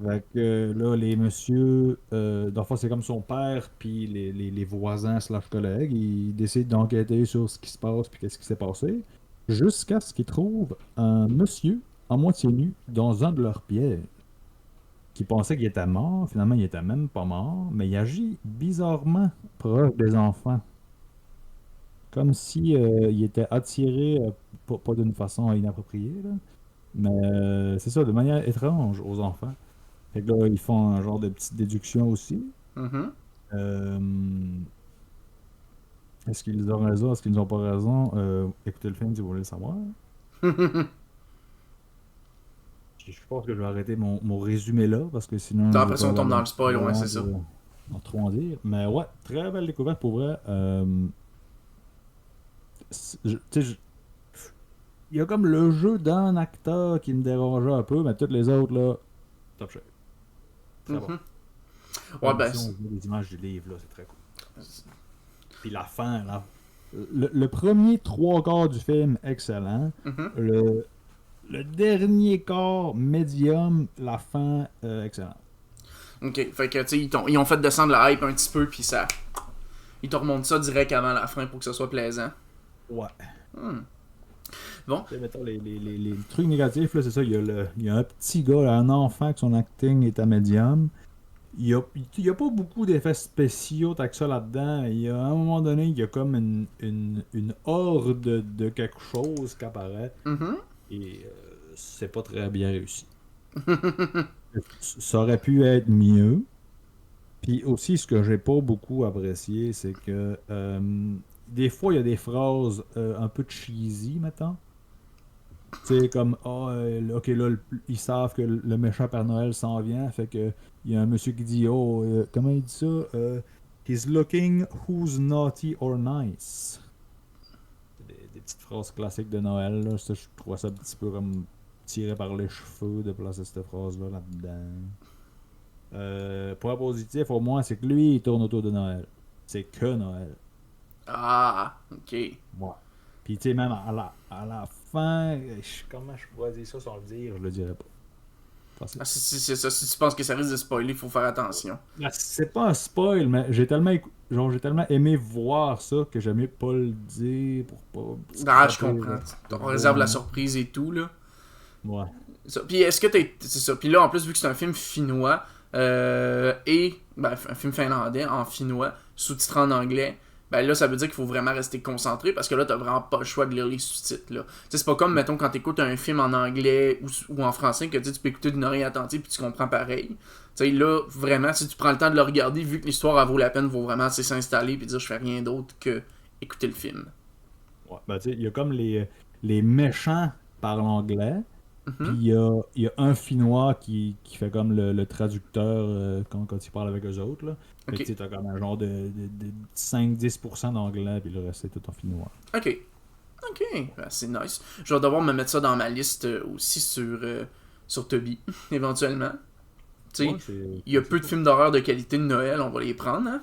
Fait que là, les messieurs, dans le fond, c'est comme son père, puis les voisins slash collègues, ils décident d'enquêter sur ce qui se passe, puis qu'est-ce qui s'est passé, jusqu'à ce qu'ils trouvent un monsieur à moitié nu dans un de leurs pièges, qui pensait qu'il était mort, finalement, il était même pas mort, mais il agit bizarrement proche des enfants, comme si il était attiré, pas d'une façon inappropriée, là, mais c'est ça, de manière étrange aux enfants. Fait que là, ils font un genre de petite déduction aussi. Mhm. Euh, Est-ce qu'ils ont raison? Est-ce qu'ils n'ont pas raison? Écoutez le film si vous voulez le savoir. Je pense que je vais arrêter mon résumé là, parce que sinon, je vais Après ça, pas on avoir tombe dans le le spoil, ouais, temps c'est ça. en trop en dire. Mais ouais, très belle découverte pour vrai. Tu sais, il y a comme le jeu d'un acteur qui me dérangeait un peu, mais toutes les autres, là, top shape. Très bon. Mhm. Ouais, Même ben. si on voit les images du livre, là, c'est très cool. Puis la fin, là. Le premier trois quarts du film, excellent. Mhm. Le dernier quart, médium. La fin, excellent. Ok, fait que, tu sais, ils ont fait descendre la hype un petit peu, puis ça. Ils te remontent ça direct avant la fin pour que ce soit plaisant. Ouais. Hmm. Bon. Tu sais, mettons, les trucs négatifs, là, c'est ça. Il y a un petit gars, là, un enfant, que son acting est à médium. Il y a pas beaucoup d'effets spéciaux, t'as que ça là-dedans. Il y a, à un moment donné, il y a comme une horde de quelque chose qui apparaît. Mhm. Et c'est pas très bien réussi. Ça aurait pu être mieux. Puis aussi, ce que j'ai pas beaucoup apprécié, c'est que des fois, il y a des phrases un peu cheesy, mettons. Tu sais, comme, ah, ok, là, ils savent que le méchant Père Noël s'en vient. Fait que il y a un monsieur qui dit, oh, comment il dit ça? He's looking who's naughty or nice. Des petites phrases classiques de Noël, là. Ça, je trouve ça un petit peu comme tiré par les cheveux de placer cette phrase-là là-dedans. Point positif, au moins, c'est que lui, il tourne autour de Noël. C'est que Noël. Ah, ok. Ouais. Puis, tu sais, même à la fin, comment je pourrais dire ça sans le dire, je le dirais pas. Facile. Ah, c'est ça. Si tu penses que ça risque de spoiler, il faut faire attention. Ben, c'est pas un spoil, mais j'ai tellement aimé voir ça que j'aime mieux pas le dire pour pas. Ah, je comprends. On réserve la surprise et tout, là. Ouais. Ça. Puis est-ce que t'es. C'est ça. Puis là, en plus, vu que c'est un film finnois, et. Ben, un film finlandais en finnois, sous-titré en anglais, ben là, ça veut dire qu'il faut vraiment rester concentré parce que là, t'as vraiment pas le choix de lire les sous-titres, là. T'sais, c'est pas comme, mettons, quand t'écoutes un film en anglais ou en français que tu peux écouter d'une oreille attentive puis tu comprends pareil. T'sais, là, vraiment, si tu prends le temps de le regarder, vu que l'histoire, elle vaut la peine, vaut vraiment s'installer puis dire je fais rien d'autre que écouter le film. Ouais, ben, tu sais, il y a comme les méchants parlent anglais, puis Mhm. il y a un Finnois qui fait comme le traducteur quand il parle avec eux autres, là. Fait que Ok. tu sais, t'as comme un genre de 5-10% d'anglais, puis le reste, c'est tout en finnois. Ok. Ok. Ben, c'est nice. Je vais devoir me mettre ça dans ma liste aussi sur Tubi, éventuellement. Tu sais, Ouais, il y a c'est peu de ça. films d'horreur de qualité de Noël, on va les prendre, hein.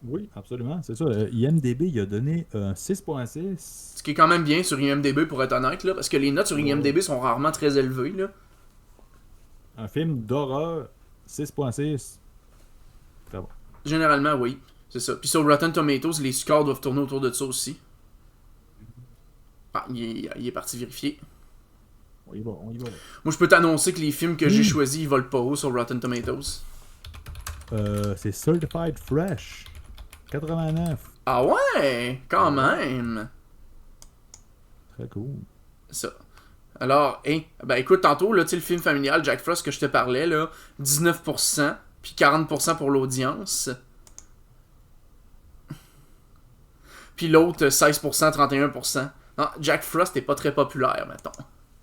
Oui, absolument, c'est ça. IMDB, il a donné un 6.6. Ce qui est quand même bien sur IMDb pour être honnête, là, parce que les notes sur Ouais. IMDb sont rarement très élevées, là. Un film d'horreur, 6.6. Très bon. Généralement, oui. C'est ça. Puis sur Rotten Tomatoes, les scores doivent tourner autour de ça aussi. Ah, il est parti vérifier. On y va, on y va. Moi, je peux t'annoncer que les films que j'ai choisis, ils volent pas haut sur Rotten Tomatoes. C'est Certified Fresh. 89. Ah ouais, quand Ouais. même. Très cool. Ça. Alors, ben écoute, tantôt, là, tu sais, le film familial Jack Frost que je te parlais, là, 19%, puis 40% pour l'audience. Puis l'autre, 16%, 31%. Non, Jack Frost est pas très populaire, mettons.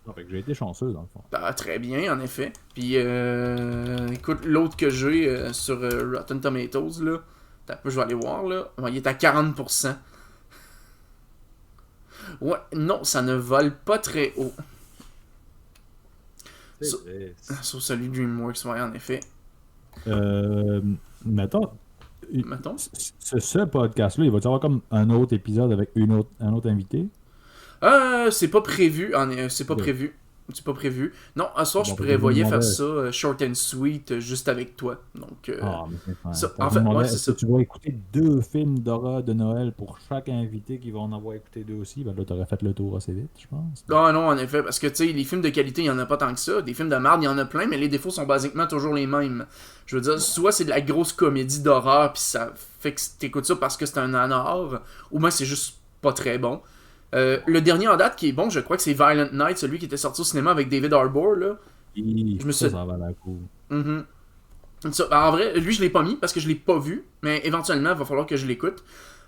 Ah, fait que j'ai été chanceux, dans le fond. Bah, très bien, en effet. Puis, écoute, l'autre que j'ai sur Rotten Tomatoes, là, t'as peu, je vais aller voir, là. Ouais, il est à 40%. Ouais, non, ça ne vole pas très haut. C'est Sur, vrai. sur celui de DreamWorks, ouais, en effet. Euh, Mettons, Mettons. ce podcast-là, il va y avoir comme un autre épisode avec un autre invité. C'est pas prévu. C'est pas Ouais. prévu. C'est pas prévu. Non, à ce soir, je Bon, parce que je me prévoyais faire demandais. ça short and sweet, juste avec toi. Donc, Ah, mais c'est fin. ça, Je en me fait, ouais, demandais, c'est est-ce que ça. tu vas écouter 2 films d'horreur de Noël pour chaque invité qui va en avoir écouté 2 aussi? Ben là, t'aurais fait le tour assez vite, je pense. Ah non, en effet, parce que tu sais, les films de qualité, il y en a pas tant que ça. Des films de merde, il y en a plein, mais les défauts sont basiquement toujours les mêmes. Je veux dire, soit c'est de la grosse comédie d'horreur, puis ça fait que t'écoutes ça parce que c'est un nanar, ou bien c'est juste pas très bon. Le dernier en date qui est bon, je crois que c'est Violent Night, celui qui était sorti au cinéma avec David Harbour, là. Et Je me suis... ça va la cool. Mhm. Ça, ben, en vrai, lui, je l'ai pas mis parce que je l'ai pas vu, mais éventuellement, il va falloir que je l'écoute.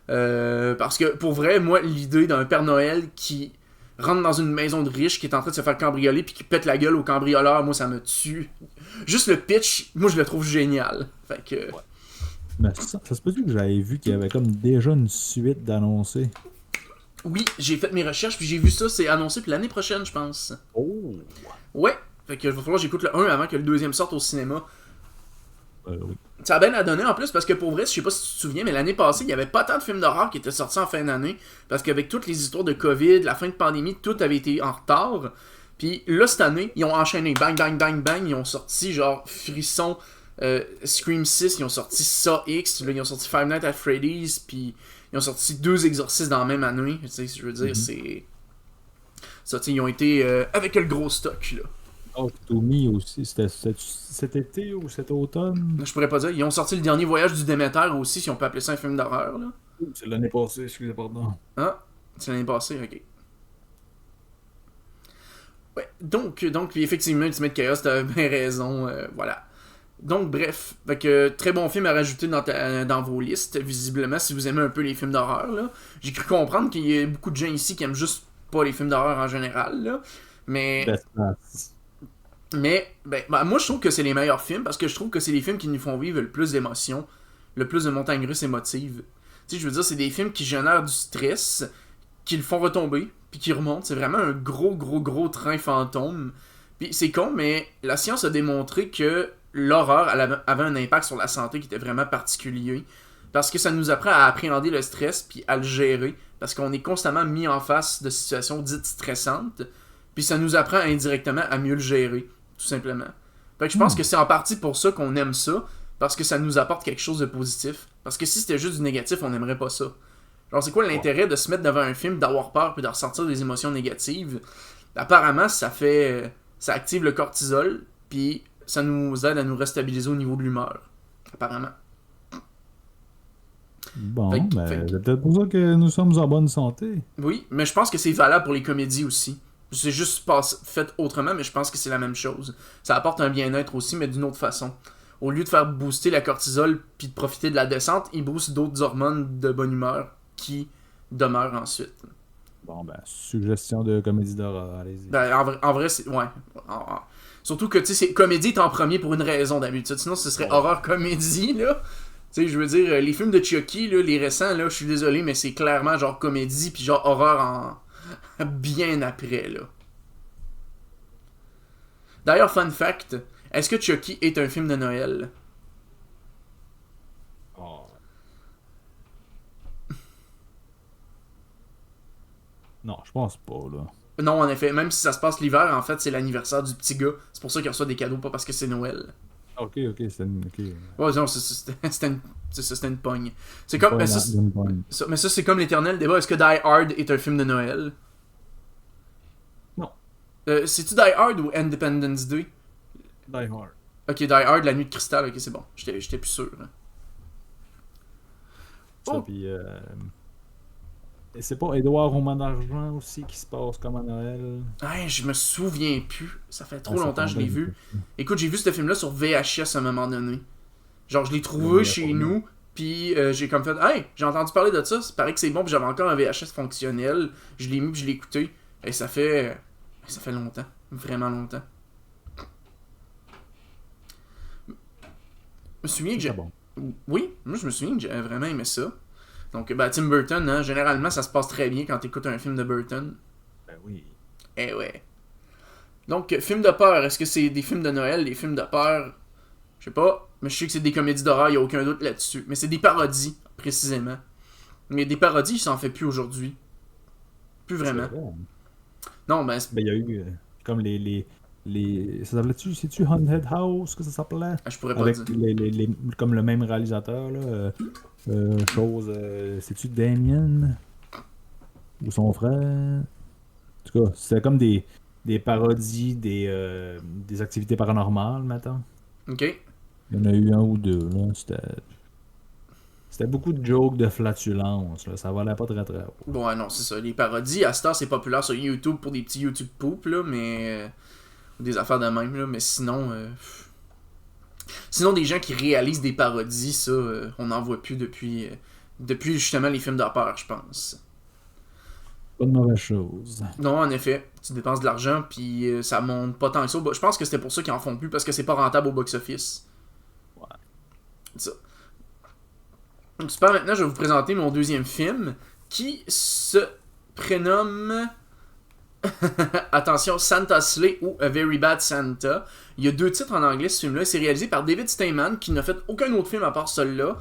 Parce que pour vrai, moi, l'idée d'un Père Noël qui rentre dans une maison de riches, qui est en train de se faire cambrioler, puis qui pète la gueule au cambrioleur, moi, ça me tue. Juste le pitch, moi, je le trouve génial. Fait que. Mais ça se peut-tu que j'avais vu qu'il y avait comme déjà une suite d'annoncés? Oui, j'ai fait mes recherches, puis j'ai vu ça, c'est annoncé pour l'année prochaine, je pense. Oh! Ouais. Fait que il va falloir que j'écoute le 1 avant que le deuxième sorte au cinéma. Oui. Ça a bien à donner en plus parce que pour vrai, je sais pas si tu te souviens, mais l'année passée, il y avait pas tant de films d'horreur qui étaient sortis en fin d'année parce qu'avec toutes les histoires de Covid, la fin de pandémie, tout avait été en retard. Puis là, cette année, ils ont enchaîné bang, bang, bang, bang. Ils ont sorti genre Frisson, Scream 6, ils ont sorti Saw X, là, ils ont sorti Five Nights at Freddy's, puis ils ont sorti 2 exorcistes dans la même année. Tu sais, je veux dire, c'est. Ça, tu sais, ils ont été avec le gros stock, là. Oh, To Me aussi, c'était cet été ou cet automne? Je pourrais pas dire. Ils ont sorti le dernier voyage du Déméter aussi, si on peut appeler ça un film d'horreur, là. C'est l'année passée, excusez, pardon. Ah, c'est l'année passée, ok. Ouais, donc puis effectivement, Ultimate Chaos, t'avais bien raison, voilà. Donc, bref, fait que, très bon film à rajouter dans vos listes, visiblement, si vous aimez un peu les films d'horreur, là. J'ai cru comprendre qu'il y a beaucoup de gens ici qui aiment juste pas les films d'horreur en général, là. Mais, Best Class. ben, moi, je trouve que c'est les meilleurs films, parce que je trouve que c'est les films qui nous font vivre le plus d'émotions, le plus de montagnes russes émotives. Tu sais, je veux dire, c'est des films qui génèrent du stress, qui le font retomber, puis qui remontent. C'est vraiment un gros, gros, gros train fantôme. Puis c'est con, mais la science a démontré que l'horreur avait un impact sur la santé qui était vraiment particulier. Parce que ça nous apprend à appréhender le stress, puis à le gérer. Parce qu'on est constamment mis en face de situations dites stressantes. Puis ça nous apprend indirectement à mieux le gérer, tout simplement. Fait que je pense que c'est en partie pour ça qu'on aime ça. Parce que ça nous apporte quelque chose de positif. Parce que si c'était juste du négatif, on n'aimerait pas ça. Genre, c'est quoi l'intérêt de se mettre devant un film, d'avoir peur puis de ressentir des émotions négatives? Apparemment, ça active le cortisol, puis ça nous aide à nous restabiliser au niveau de l'humeur. Apparemment. Bon, Fait que- ben, fait que- c'est peut-être pour ça que nous sommes en bonne santé. Oui, mais je pense que c'est valable pour les comédies aussi. C'est juste fait autrement, mais je pense que c'est la même chose. Ça apporte un bien-être aussi, mais d'une autre façon. Au lieu de faire booster la cortisol puis de profiter de la descente, il booste d'autres hormones de bonne humeur qui demeurent ensuite. Bon, ben, suggestion de comédie d'horreur, allez-y. Ben, en vrai, c'est. Ouais. Surtout que, tu sais, comédie est en premier pour une raison d'habitude. Sinon, ce serait horreur-comédie, là. Tu sais, je veux dire, les films de Chucky, là, les récents, là, je suis désolé, mais c'est clairement genre comédie puis genre horreur en. bien après, là. D'ailleurs, fun fact, est-ce que Chucky est un film de Noël? Oh. Non, je pense pas, là. Non, en effet, même si ça se passe l'hiver, en fait, c'est l'anniversaire du petit gars. C'est pour ça qu'il reçoit des cadeaux, pas parce que c'est Noël. Ok, c'est une... Ok. Ouais, non, c'était une pogne. C'est comme. Mais ça, c'est comme l'éternel débat. Est-ce que Die Hard est un film de Noël? Non. C'est-tu Die Hard ou Independence Day? Die Hard. Ok, Die Hard, la nuit de cristal, ok, c'est bon. J'étais plus sûr. Hein. Ça, Oh. puis... Et c'est pas Édouard Roman d'Argent aussi qui se passe comme à Noël? Ouais, je me souviens plus. Ça fait trop Ah, ça longtemps que je l'ai tombe vu. bien. Écoute, j'ai vu ce film-là sur VHS à un moment donné. Genre, je l'ai trouvé Ouais, chez ouais. nous, puis j'ai comme fait, hey, j'ai entendu parler de ça, ça paraît que c'est bon, puis j'avais encore un VHS fonctionnel. Je l'ai mis, puis je l'ai écouté. Et ça fait longtemps. Vraiment longtemps. Je me souviens que C'est j'ai. bon. Oui, moi je me souviens que j'avais vraiment aimé ça. Donc, ben, Tim Burton, hein, généralement, ça se passe très bien quand t'écoutes un film de Burton. Ben oui. Eh ouais. Donc, film de peur, est-ce que c'est des films de Noël, des films de peur? Je sais pas, mais je sais que c'est des comédies d'horreur, il a aucun doute là-dessus. Mais c'est des parodies, précisément. Mais des parodies, il s'en fait plus aujourd'hui. Plus vraiment. C'est vrai. Non, ben, Ben, il y a eu comme les... Ça s'appelait-tu? C'est-tu Haunted House que ça s'appelait? je pourrais pas Avec dire. comme le même réalisateur, là. C'est-tu Damien? Ou son frère? En tout cas, c'était comme des parodies des activités paranormales, maintenant. Ok. Il y en a eu un ou deux, là. C'était beaucoup de jokes de flatulence, là. Ça valait pas très très haut. Bon, ouais, non, c'est ça. Les parodies, à ce temps, c'est populaire sur YouTube pour des petits YouTube poop, là, mais. Des affaires de même, là. Mais sinon. Sinon, des gens qui réalisent des parodies, ça, on n'en voit plus depuis justement les films d'horreur, je pense. Pas de mauvaise chose. Non, en effet, tu dépenses de l'argent, puis ça monte pas tant que ça. Je pense que c'était pour ça qu'ils en font plus, parce que c'est pas rentable au box-office. Ouais. C'est ça. Donc, super, maintenant, je vais vous présenter mon deuxième film, qui se prénomme... Attention, Santa Slay ou A Very Bad Santa. Il y a deux titres en anglais, ce film-là. C'est réalisé par David Steinman, qui n'a fait aucun autre film à part celui-là.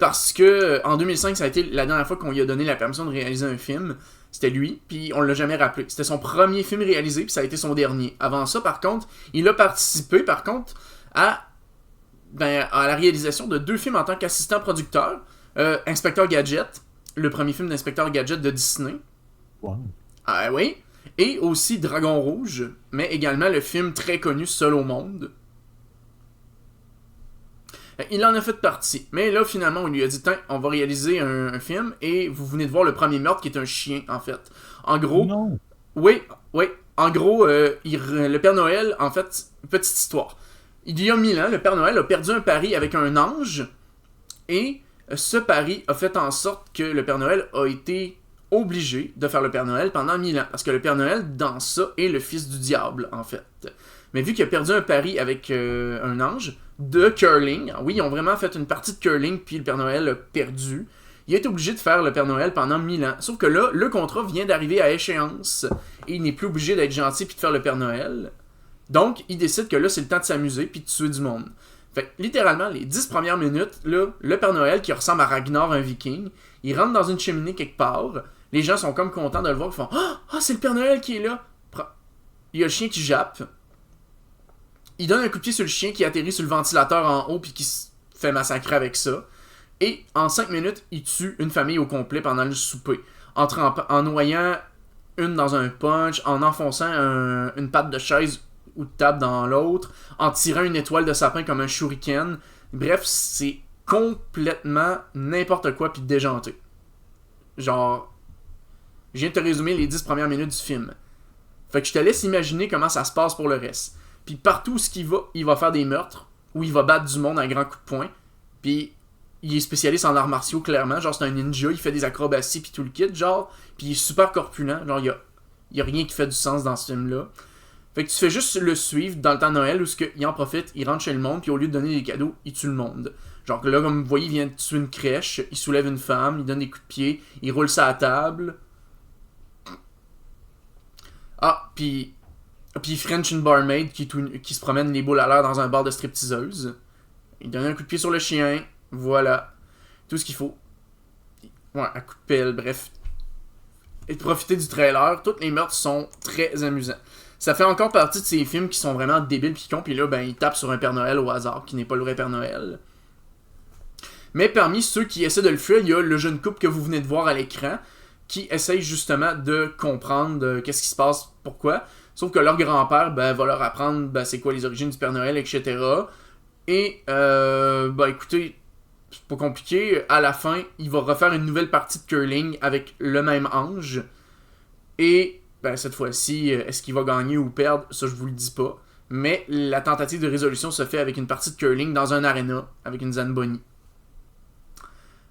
Parce que en 2005, ça a été la dernière fois qu'on lui a donné la permission de réaliser un film. C'était lui, puis on l'a jamais rappelé. C'était son premier film réalisé, puis ça a été son dernier. Avant ça, par contre, il a participé, à la réalisation de deux films en tant qu'assistant producteur. Inspecteur Gadget, le premier film d'Inspecteur Gadget de Disney. Wow. Ah oui. Et aussi Dragon Rouge, mais également le film très connu Seul au monde. Il en a fait partie. Mais là, finalement, on lui a dit, tiens, on va réaliser un film, et vous venez de voir le premier meurtre qui est un chien, en fait. En gros, Non. oui, en gros, le Père Noël, en fait, petite histoire. Il y a 1000 ans, le Père Noël a perdu un pari avec un ange, et ce pari a fait en sorte que le Père Noël a été obligé de faire le Père Noël pendant 1000 ans. Parce que le Père Noël, dans ça, est le fils du diable, en fait. Mais vu qu'il a perdu un pari avec un ange de curling, oui, ils ont vraiment fait une partie de curling, puis le Père Noël a perdu. Il a été obligé de faire le Père Noël pendant 1000 ans. Sauf que là, le contrat vient d'arriver à échéance, et il n'est plus obligé d'être gentil puis de faire le Père Noël. Donc, il décide que là, c'est le temps de s'amuser puis de tuer du monde. Fait que, littéralement, les 10 premières minutes, là, le Père Noël, qui ressemble à Ragnar, un viking, il rentre dans une cheminée quelque part. Les gens sont comme contents de le voir. Ils font « Ah, c'est le Père Noël qui est là! » Il y a le chien qui jappe. Il donne un coup de pied sur le chien qui atterrit sur le ventilateur en haut puis qui se fait massacrer avec ça. Et en 5 minutes, il tue une famille au complet pendant le souper. En noyant une dans un punch, en enfonçant une patte de chaise ou de table dans l'autre, en tirant une étoile de sapin comme un shuriken. Bref, c'est complètement n'importe quoi puis déjanté. Genre, je viens de te résumer les 10 premières minutes du film. Fait que je te laisse imaginer comment ça se passe pour le reste. Puis partout où il va faire des meurtres, ou il va battre du monde à un grand coup de poing. Puis il est spécialiste en arts martiaux, clairement. Genre, c'est un ninja, il fait des acrobaties puis tout le kit, genre. Puis il est super corpulent. Genre, il y a rien qui fait du sens dans ce film-là. Fait que tu fais juste le suivre dans le temps de Noël où il en profite, il rentre chez le monde, puis au lieu de donner des cadeaux, il tue le monde. Genre là, comme vous voyez, il vient de tuer une crèche, il soulève une femme, il donne des coups de pied, il roule sa table. Ah, puis il French une barmaid qui se promène les boules à l'air dans un bar de stripteaseuse. Il donne un coup de pied sur le chien, voilà. Tout ce qu'il faut. Ouais, un coup de pelle, bref. Et de profiter du trailer, tous les meurtres sont très amusants. Ça fait encore partie de ces films qui sont vraiment débiles pis cons, pis là, ben, ils tapent sur un Père Noël au hasard, qui n'est pas le vrai Père Noël. Mais parmi ceux qui essaient de le fuir, il y a le jeune couple que vous venez de voir à l'écran, qui essaye justement de comprendre qu'est-ce qui se passe, pourquoi. Sauf que leur grand-père, ben, va leur apprendre, ben, c'est quoi les origines du Père Noël, etc. Et, ben, écoutez, c'est pas compliqué. À la fin, il va refaire une nouvelle partie de curling avec le même ange. Et ben, cette fois-ci, est-ce qu'il va gagner ou perdre? Ça, je vous le dis pas. Mais la tentative de résolution se fait avec une partie de curling dans un arena, avec une Zamboni.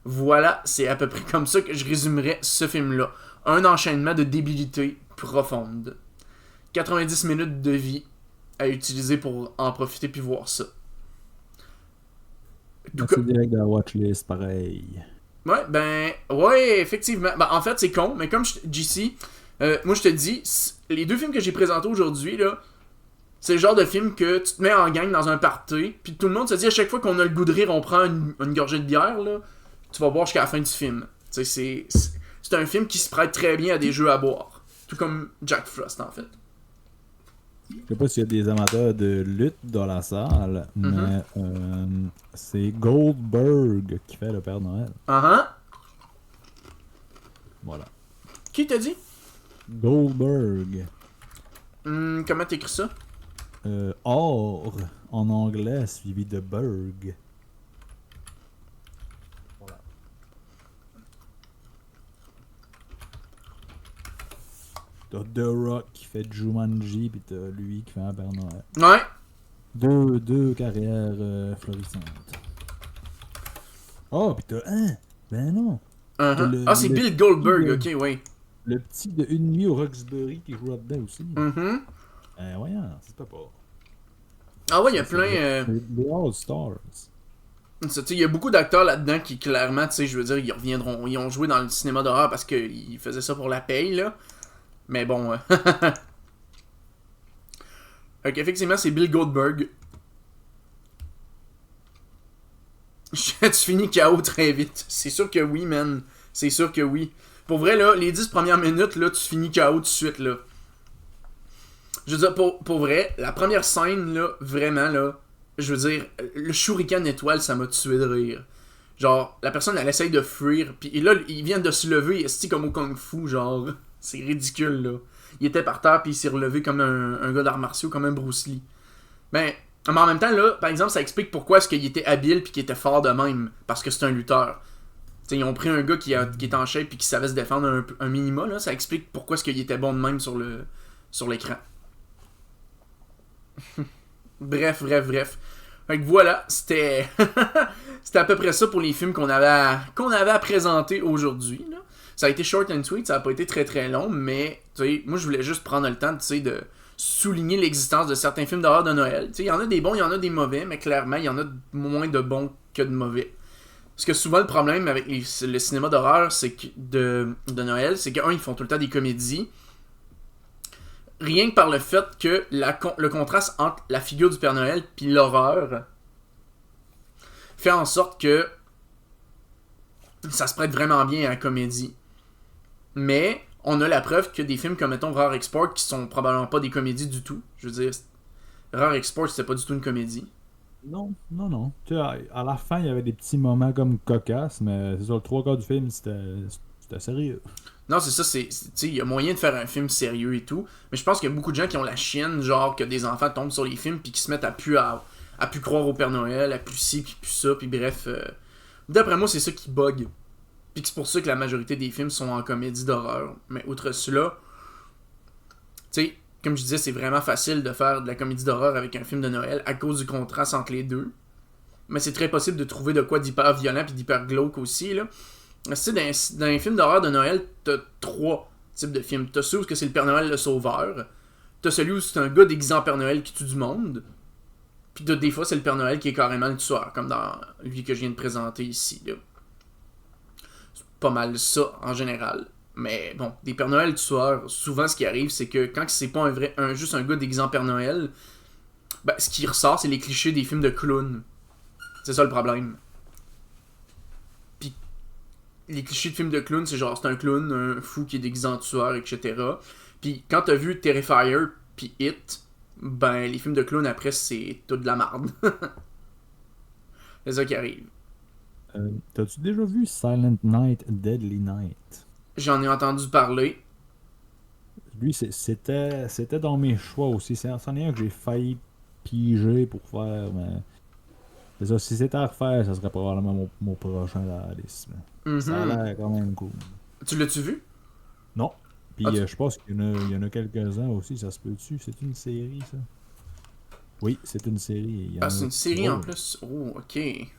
Voilà, c'est à peu près comme ça que je résumerais ce film-là. Un enchaînement de débilité profonde. 90 minutes de vie à utiliser pour en profiter puis voir ça. C'est direct de la watchlist, pareil. Ouais, effectivement. Ben, en fait, c'est con, mais comme JC, moi je te dis, les deux films que j'ai présentés aujourd'hui, là, c'est le genre de film que tu te mets en gang dans un party, puis tout le monde se dit à chaque fois qu'on a le goût de rire, on prend une gorgée de bière, là, tu vas boire jusqu'à la fin du film. C'est un film qui se prête très bien à des jeux à boire. Tout comme Jack Frost, en fait. Je sais pas s'il y a des amateurs de lutte dans la salle, mais c'est Goldberg qui fait le Père Noël. Voilà. Qui t'a dit? Goldberg. Comment t'écris ça? Or en anglais suivi de Berg. Voilà. T'as The Rock qui fait Jumanji, pis t'as lui qui fait un Père Noël. Ouais. Deux carrières florissantes. Oh, pis t'as ben non. C'est Bill Goldberg, ok, ouais. Le petit de Une nuit au Roxbury qui joue là-dedans aussi. Voyons, c'est pas. Ah ouais, il y a plein... Les All-Stars. Il y a beaucoup d'acteurs là-dedans qui, clairement, tu sais, je veux dire, ils reviendront. Ils ont joué dans le cinéma d'horreur parce qu'ils faisaient ça pour la paye, là. Mais bon... Ok, effectivement, c'est Bill Goldberg. Tu finis KO très vite. C'est sûr que oui, man. C'est sûr que oui. Pour vrai, là, les 10 premières minutes, là, tu finis KO tout de suite, là. Je veux dire, pour vrai, la première scène, là, vraiment, là, je veux dire, le shuriken étoile, ça m'a tué de rire. Genre, la personne, elle essaye de fuir, puis là, il vient de se lever, il comme au Kung Fu, genre. C'est ridicule, là. Il était par terre, puis il s'est relevé comme un gars d'arts martiaux, comme un Bruce Lee. Mais en même temps, là, par exemple, ça explique pourquoi est-ce qu'il était habile, puis qu'il était fort de même. Parce que c'est un lutteur. T'sais, ils ont pris un gars qui est en shape, puis qui savait se défendre un minima, là. Ça explique pourquoi est-ce qu'il était bon de même sur l'écran. Bref. Fait que voilà, c'était à peu près ça pour les films qu'on avait à présenter aujourd'hui, là. Ça a été short and sweet, ça a pas été très très long, mais moi je voulais juste prendre le temps de souligner l'existence de certains films d'horreur de Noël. Il y en a des bons, il y en a des mauvais, mais clairement il y en a moins de bons que de mauvais. Parce que souvent le problème avec le cinéma d'horreur de Noël, c'est ils font tout le temps des comédies. Rien que par le fait que le contraste entre la figure du Père Noël puis l'horreur fait en sorte que ça se prête vraiment bien à la comédie. Mais on a la preuve que des films comme, mettons, Rare Export, qui sont probablement pas des comédies du tout. Je veux dire, Rare Export, c'était pas du tout une comédie. Non. Tu sais, à la fin, il y avait des petits moments comme cocasses, mais c'est sur le 3/4 du film, c'était sérieux. Non, c'est ça, il y a moyen de faire un film sérieux et tout, mais je pense qu'il y a beaucoup de gens qui ont la chienne, genre que des enfants tombent sur les films puis qui se mettent à plus croire au Père Noël, à plus ci puis plus ça, puis bref, D'après moi, c'est ça qui bug. Puis c'est pour ça que la majorité des films sont en comédie d'horreur. Mais outre cela, tu sais, comme je disais, c'est vraiment facile de faire de la comédie d'horreur avec un film de Noël à cause du contraste entre les deux. Mais c'est très possible de trouver de quoi d'hyper violent puis d'hyper glauque aussi, là. Tu sais, dans les films d'horreur de Noël, t'as 3 types de films. T'as ceux où c'est le Père Noël le sauveur. T'as celui où c'est un gars déguisé en Père Noël qui tue du monde. Puis des fois, c'est le Père Noël qui est carrément le tueur, comme dans lui que je viens de présenter ici, là. C'est pas mal ça, en général. Mais bon, des Père Noël tueurs, souvent ce qui arrive, c'est que quand c'est pas juste un gars déguisé en Père Noël, ben, ce qui ressort, c'est les clichés des films de clowns. C'est ça le problème. Puis les clichés de films de clowns, c'est genre, c'est un clown, un fou qui est déguisé en tueur, etc. Puis quand t'as vu Terrifier puis It, ben les films de clowns après, c'est tout de la merde. C'est ça qui arrive. T'as-tu déjà vu Silent Night, Deadly Night? J'en ai entendu parler. Lui, c'était dans mes choix aussi. C'en est un que j'ai failli piger pour faire, mais... C'est ça, si c'était à refaire, ça serait probablement mon prochain à la liste. Ça a l'air quand même cool. Tu l'as-tu vu? Non. Puis je pense qu'il y en a quelques-uns aussi, ça se peut-tu? C'est une série, ça? Oui, c'est une série. C'est une série en plus. Oh, ok. Ouais.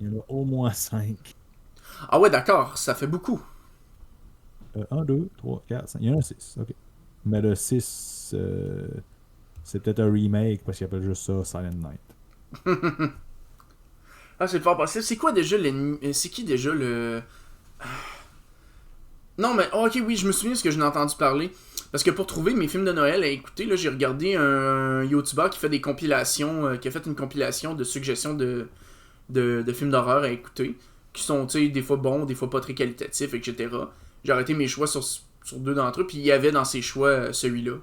Il y en a au moins 5. Ah ouais, d'accord, ça fait beaucoup. 1, 2, 3, 4, 5. Il y en a 6, ok. Mais le 6, c'est peut-être un remake parce qu'il appelle juste ça Silent Night. Ah, c'est fort possible. C'est quoi déjà c'est qui déjà le... Non, mais ok, oui, je me souviens de ce que j'en ai entendu parler. Parce que pour trouver mes films de Noël à écouter, là, j'ai regardé un YouTuber qui fait des compilations, qui a fait une compilation de suggestions de films d'horreur à écouter, qui sont, tu sais, des fois bons, des fois pas très qualitatifs, etc. J'ai arrêté mes choix sur 2 d'entre eux, puis il y avait dans ces choix celui-là.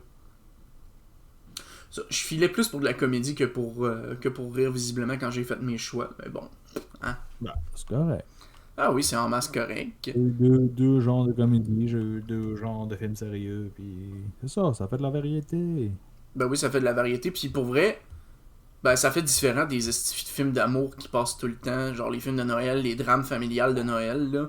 Ça, je filais plus pour de la comédie que pour rire, visiblement, quand j'ai fait mes choix. Mais bon. Hein? Ben, c'est correct. Ah oui, c'est en masse correct. J'ai eu deux genres de comédie, j'ai eu 2 genres de films sérieux, puis c'est ça fait de la variété. Ben oui, ça fait de la variété, puis pour vrai, ben ça fait différent des films d'amour qui passent tout le temps, genre les films de Noël, les drames familiales de Noël, là.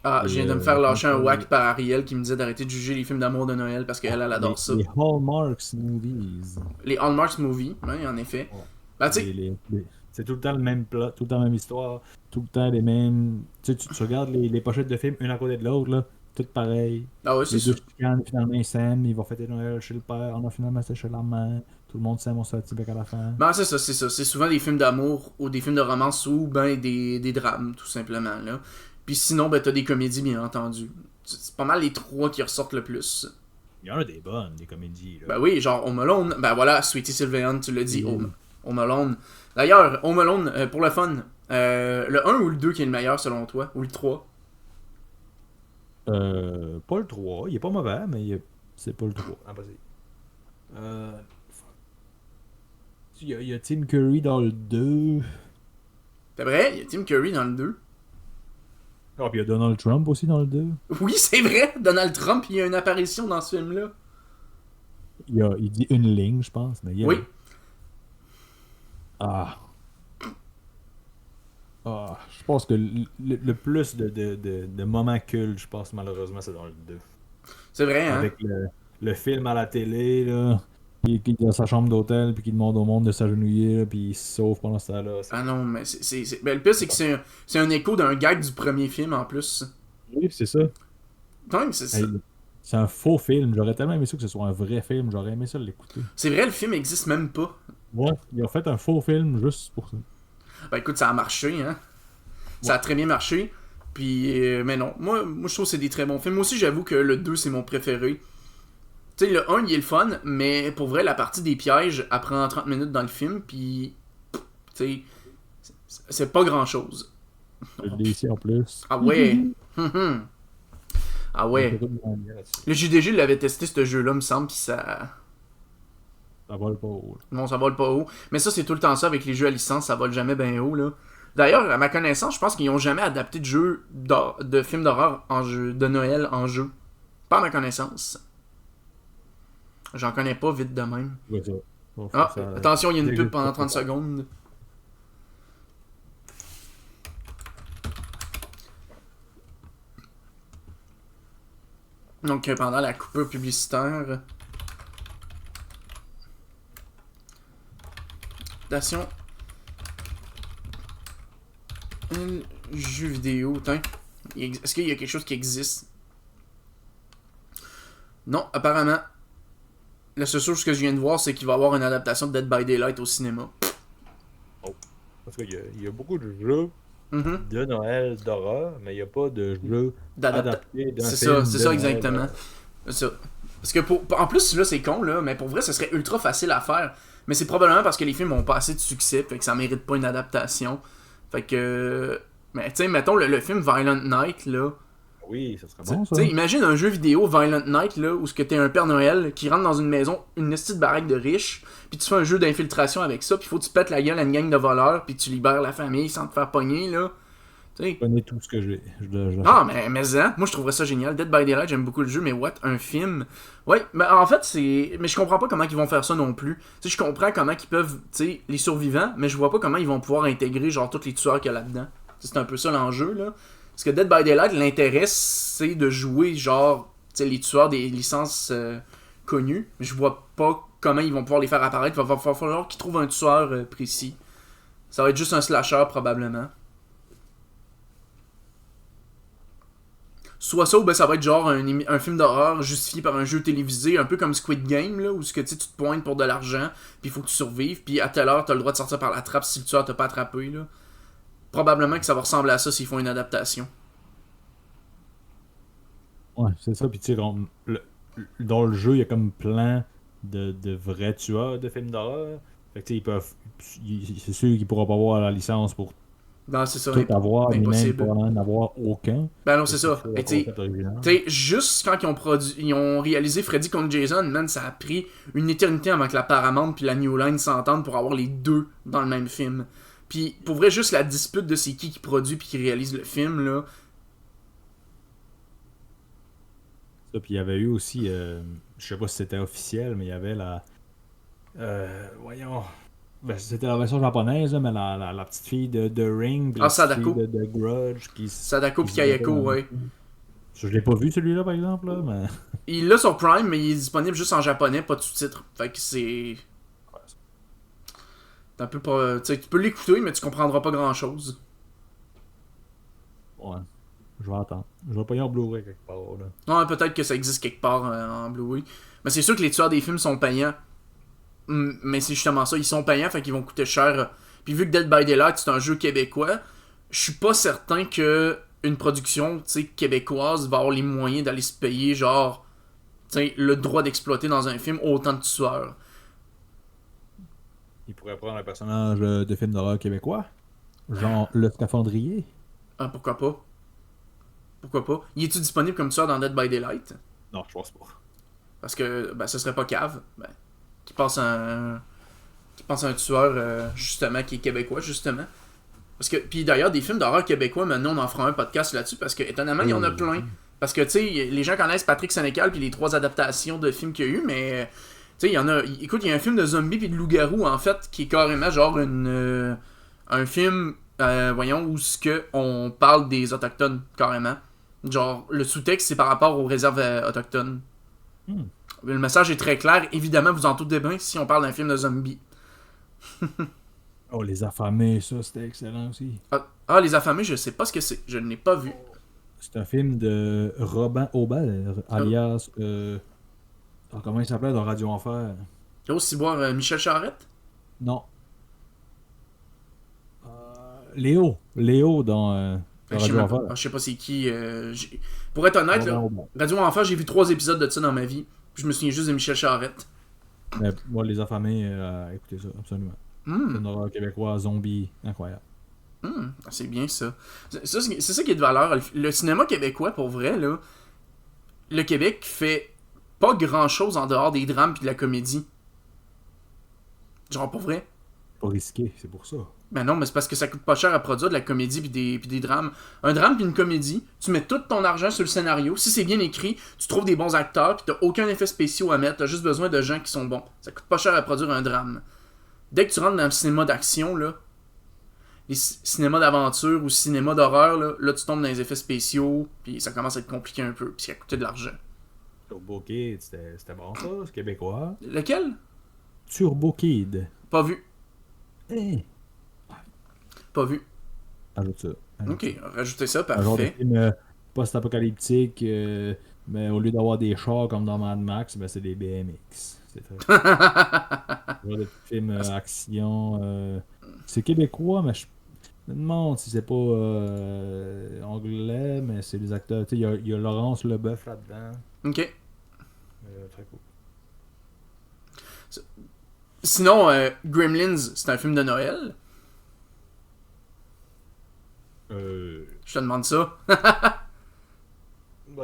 Ah, je viens de me faire lâcher un whack par Ariel qui me disait d'arrêter de juger les films d'amour de Noël parce qu'elle adore ça. Les Hallmarks movies. Les Hallmarks movies, oui, en effet. Ouais. Ben tu sais... C'est tout le temps le même plot, tout le temps la même histoire, tout le temps les mêmes... Tu regardes les pochettes de films une à côté de l'autre, là, toutes pareilles. Ah ouais, c'est les sûr. deux chicanes, finalement ils s'aiment, ils vont fêter Noël chez le père, on a finalement c'est chez la mère, tout le monde s'aime, on se fait un petit bec à la fin. Ben c'est ça. C'est souvent des films d'amour ou des films de romance ou ben des drames, tout simplement, là. Puis sinon, ben t'as des comédies, bien entendu. C'est pas mal les 3 qui ressortent le plus. Il y en a des bonnes, des comédies, là. Ben oui, genre Home Alone. Ben voilà, Sweetie Sylvain, tu l'as dit, Home Alone. D'ailleurs, Home Alone, pour le fun, le 1 ou le 2 qui est le meilleur selon toi? Ou le 3? Pas le 3, il est pas mauvais, mais c'est pas le 3. Ah, vas-y. Il y a Tim Curry dans le 2. C'est vrai, il y a Tim Curry dans le 2. Ah, puis il y a Donald Trump aussi dans le 2. Oui, c'est vrai, Donald Trump, il y a une apparition dans ce film-là. Il dit une ligne, je pense. Mais Oui. Je pense que le plus de moments cultes, je pense malheureusement, c'est dans le 2. C'est vrai, hein? Avec le film à la télé, là, qui est dans sa chambre d'hôtel, puis qui demande au monde de s'agenouiller, là, puis il se sauve pendant ce temps-là. Ah non, mais ben, le pire, c'est que c'est un écho d'un gag du premier film, en plus. Oui, c'est ça. Ouais, c'est ça. C'est un faux film. J'aurais tellement aimé ça que ce soit un vrai film. J'aurais aimé ça l'écouter. C'est vrai, le film existe même pas. Ouais, ils ont fait un faux film juste pour ça. Ben écoute, ça a marché, hein. Ça a très bien marché. Puis, mais non, moi je trouve que c'est des très bons films. Moi aussi, j'avoue que le 2, c'est mon préféré. Tu sais, le 1, il est le fun, mais pour vrai, la partie des pièges, elle prend 30 minutes dans le film, puis, tu sais, c'est pas grand-chose. Le DC en plus. Ah ouais. Ah ouais. Le JDG l'avait testé, ce jeu-là, me semble, pis ça... Ça vole pas haut. Non, ça vole pas haut. Mais ça, c'est tout le temps ça avec les jeux à licence, ça vole jamais bien haut, là. D'ailleurs, à ma connaissance, je pense qu'ils ont jamais adapté de jeu de films d'horreur en jeu, de Noël en jeu. Pas à ma connaissance. J'en connais pas vite de même. Ouais, ça. Faut Ah, ça- attention, il y a une ça pub pendant existe 30 pas. secondes. Donc, pendant la coupure publicitaire. Adaptation. Un jeu vidéo, tiens. Est-ce qu'il y a quelque chose qui existe? Non, apparemment. La seule chose que je viens de voir, c'est qu'il va y avoir une adaptation de Dead by Daylight au cinéma. Parce qu'il y a beaucoup de jeux Mhm. de Noël d'horreur, mais il n'y a pas de jeux adaptés d'un C'est film ça, c'est de ça Noël exactement. d'horreur. C'est ça. Parce que en plus, là, c'est con, là, mais pour vrai, ce serait ultra facile à faire. Mais c'est probablement parce que les films ont pas assez de succès, fait que ça mérite pas une adaptation. Fait que. Mais tu sais, mettons le film Violent Night, là. Oui, ça serait Tu bon, ça. sais, imagine un jeu vidéo Violent Night, là, où ce que t'es un Père Noël qui rentre dans une maison, une petite baraque de riches, puis tu fais un jeu d'infiltration avec ça, puis faut que tu pètes la gueule à une gang de voleurs, puis tu libères la famille sans te faire pogner, là. Tu sais. Je connais tout ce que j'ai. Ah, mais hein, moi je trouverais ça génial. Dead by Daylight, j'aime beaucoup le jeu, mais what, un film? Ouais, mais en fait, c'est. Mais je comprends pas comment ils vont faire ça non plus. Tu sais, je comprends comment ils peuvent, tu sais, les survivants, mais je vois pas comment ils vont pouvoir intégrer, genre, tous les tueurs qu'il y a là-dedans. C'est un peu ça l'enjeu, là. Parce que Dead by Daylight, l'intérêt, c'est de jouer, genre, tu sais, les tueurs des licences connues. Mais je vois pas comment ils vont pouvoir les faire apparaître. Il va falloir qu'ils trouvent un tueur précis. Ça va être juste un slasher, probablement. Soit ça, ou ben ça va être genre un film d'horreur justifié par un jeu télévisé, un peu comme Squid Game, là, où ce que tu te pointes pour de l'argent, puis il faut que tu survives, puis à telle heure, t'as le droit de sortir par la trappe si le tueur t'a pas attrapé, là. Probablement que ça va ressembler à ça s'ils font une adaptation. Ouais, c'est ça. Puis tu sais, dans le jeu, il y a comme plein de vrais tueurs de films d'horreur. Fait que tu sais, c'est sûr qu'ils pourront pas avoir la licence pour Non, c'est ça, tout avoir, mais même impossible. pour en avoir aucun. Ben non, c'est ça. le Et tu concept original. sais, juste quand ils ont réalisé Freddy contre Jason, man, ça a pris une éternité avant que la Paramount puis la New Line s'entendent pour avoir les deux dans le même film. Puis pour vrai, juste la dispute de c'est qui produit puis qui réalise le film, là. Ça, puis il y avait eu aussi, je sais pas si c'était officiel, mais il y avait voyons. Ben, c'était la version japonaise, là, mais la petite fille de Ring, puis Ah, la petite Sadako. fille de Grudge Sadako qui puis se battait Kayako, dans- ouais. Je l'ai pas vu celui-là par exemple, là, mais. Il l'a sur Prime, mais il est disponible juste en japonais, pas de sous-titres. Fait que c'est. T'es un peu pas. Tu sais, tu peux l'écouter, mais tu comprendras pas grand chose. Ouais. Je vais attendre. Je vais pas y en Blu-ray quelque part, là. Non, peut-être que ça existe quelque part en Blu-ray. Mais c'est sûr que les tueurs des films sont payants. Mais c'est justement ça, ils sont payants, fait qu'ils vont coûter cher. Puis vu que Dead by Daylight c'est un jeu québécois, je suis pas certain que une production, tu sais, québécoise va avoir les moyens d'aller se payer, genre, tu sais, le droit d'exploiter dans un film autant de tueurs. Il pourrait prendre un personnage de film d'horreur québécois. Genre le scaphandrier. Ah, pourquoi pas? Pourquoi pas? Y est-tu disponible comme tueur dans Dead by Daylight? Non, je pense pas. Parce que, ben, ce serait pas cave. Ben, qui pense à un tueur, justement, qui est québécois, justement. Parce que, puis d'ailleurs, des films d'horreur québécois, maintenant, on en fera un podcast là-dessus, parce que, étonnamment, il y en a plein. Parce que, tu sais, les gens connaissent Patrick Sénécal, puis les 3 adaptations de films qu'il y a eu, mais, tu sais, il y en a. Écoute, il y a un film de zombies puis de loup-garou, en fait, qui est carrément genre un film, voyons, où ce que on parle des Autochtones, carrément. Genre, le sous-texte, c'est par rapport aux réserves autochtones. Hmm. Le message est très clair. Évidemment, vous en doutez bien si on parle d'un film de zombies. Oh, les affamés, ça, c'était excellent aussi. Ah, Les Affamés, je sais pas ce que c'est. Je ne l'ai pas vu. C'est un film de Robin Aubert, alias. Comment il s'appelait dans Radio Enfer? Oh, si boire Michel Charette? Non. Léo dans Je sais Radio même pas. Enfer. Ah, je sais pas c'est qui. Pour être honnête, là, Robin Aubert. Radio Enfer, j'ai vu 3 épisodes de ça dans ma vie. Puis je me souviens juste de Michel Charette. Mais moi, les affamés, écoutez ça, absolument. Hmm. Une horreur québécois, zombie, incroyable. C'est bien ça. C'est ça qui est de valeur. Le cinéma québécois, pour vrai, là, le Québec fait pas grand chose en dehors des drames puis de la comédie. Genre, pour vrai. Pas risqué, c'est pour ça. Ben non, mais c'est parce que ça coûte pas cher à produire de la comédie puis des drames. Un drame puis une comédie, tu mets tout ton argent sur le scénario. Si c'est bien écrit, tu trouves des bons acteurs puis t'as aucun effet spécial à mettre. T'as juste besoin de gens qui sont bons. Ça coûte pas cher à produire un drame. Dès que tu rentres dans le cinéma d'action, là, les cinémas d'aventure ou cinéma d'horreur, là, tu tombes dans les effets spéciaux puis ça commence à être compliqué un peu puis ça a coûté de l'argent. Turbo Kid, c'était bon ça, c'est québécois. Lequel? Turbo Kid. Pas vu. Hey. Pas vu. Ajoute ça. Ok, rajoutez ça, Un genre de parfait. film post-apocalyptique, mais au lieu d'avoir des chars comme dans Mad Max, ben c'est des BMX. C'est très... un genre de film action. C'est québécois, mais je me demande si c'est pas anglais, mais c'est des acteurs. Tu sais, il y a Laurence Leboeuf là-dedans. Ok. Très cool. Sinon, Gremlins, c'est un film de Noël. Je te demande ça.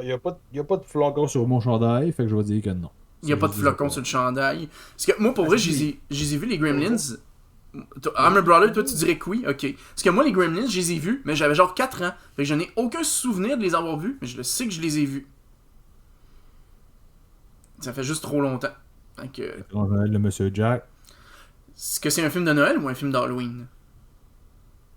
Il n'y a pas de flocon sur mon chandail, fait que je vais dire que non. Il n'y a pas de flocon sur le chandail. Parce que moi, pour vrai, je les ai vus, les Gremlins. Armor Brother, toi, tu dirais que oui? Ok. Parce que moi, les Gremlins, je les ai vus, mais j'avais genre 4 ans. Fait que je n'ai aucun souvenir de les avoir vus, mais je le sais que je les ai vus. Ça fait juste trop longtemps. Donc, Le Monsieur Jack. est-ce que c'est un film de Noël ou un film d'Halloween?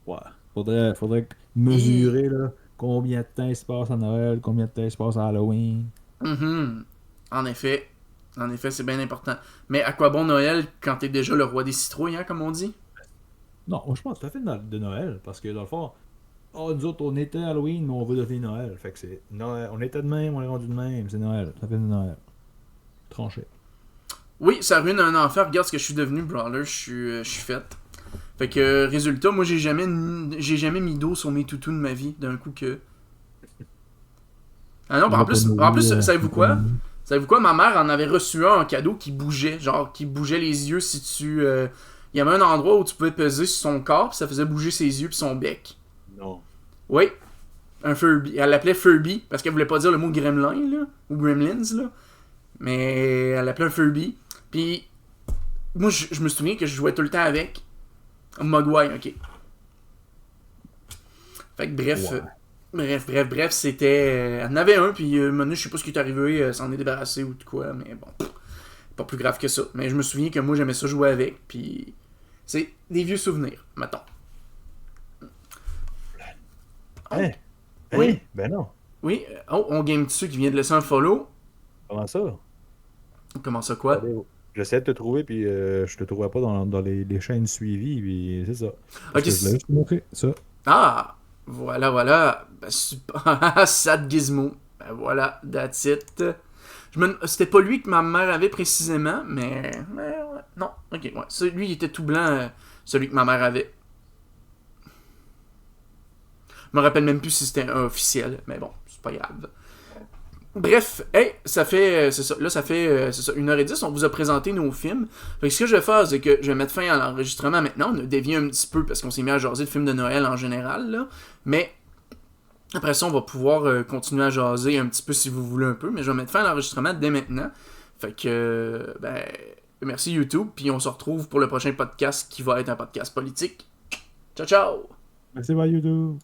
Ouais. Faudrait mesurer là, combien de temps il se passe à Noël, combien de temps il se passe à Halloween. Mhm. En effet. En effet, c'est bien important. Mais à quoi bon Noël quand t'es déjà le roi des citrouilles, hein, comme on dit? Non, moi je pense que c'est un film de Noël, parce que dans le fond, nous autres on était Halloween, mais on veut devenir Noël. Fait que c'est Noël. On était de même, on est rendu de même, c'est Noël. C'est un film de Noël. Tranché. Oui, ça ruine un enfant. Regarde ce que je suis devenu, Brawler. Je suis fait. Fait que, résultat, moi, j'ai jamais mis d'eau sur mes toutous de ma vie, d'un coup que... Ah non, en plus, savez-vous quoi? Savez-vous quoi? Ma mère en avait reçu un en cadeau qui bougeait. Genre, qui bougeait les yeux si tu... Il y avait un endroit où tu pouvais peser sur son corps, puis ça faisait bouger ses yeux puis son bec. Non. Oui. Un Furby. Elle l'appelait Furby, parce qu'elle voulait pas dire le mot gremlin, là. Ou gremlins, là. Mais elle l'appelait un Furby. Puis, moi, je me souviens que je jouais tout le temps avec. Mogwai, ok. Fait que bref, c'était... elle en avait un, puis maintenant, je sais pas ce qui est arrivé, s'en est débarrassé ou de quoi, mais bon, pas plus grave que ça. Mais je me souviens que moi, j'aimais ça jouer avec, puis c'est des vieux souvenirs, mettons. Hein? Oui. Ben non. Oui, oh, on game dessus qui vient de laisser un follow. Comment ça? Comment ça, quoi? J'essayais de te trouver, puis je te trouvais pas dans les chaînes suivies, puis c'est ça. Ok, Je voulais juste te montrer ça. Ah, voilà. Ben, super. Sad Gizmo. Ben voilà, that's it. C'était pas lui que ma mère avait précisément, mais ouais, non, ok, ouais. Lui, il était tout blanc, celui que ma mère avait. Je me rappelle même plus si c'était un officiel, mais bon, c'est pas grave. Bref, hey, ça fait, c'est ça, là ça fait, c'est ça, 1h10, on vous a présenté nos films. Fait que ce que je vais faire, c'est que je vais mettre fin à l'enregistrement maintenant, on a dévié un petit peu parce qu'on s'est mis à jaser de films de Noël en général, là, mais après ça, on va pouvoir continuer à jaser un petit peu si vous voulez un peu, mais je vais mettre fin à l'enregistrement dès maintenant. Fait que, ben, merci YouTube, puis on se retrouve pour le prochain podcast qui va être un podcast politique. Ciao, ciao! Merci, bye YouTube!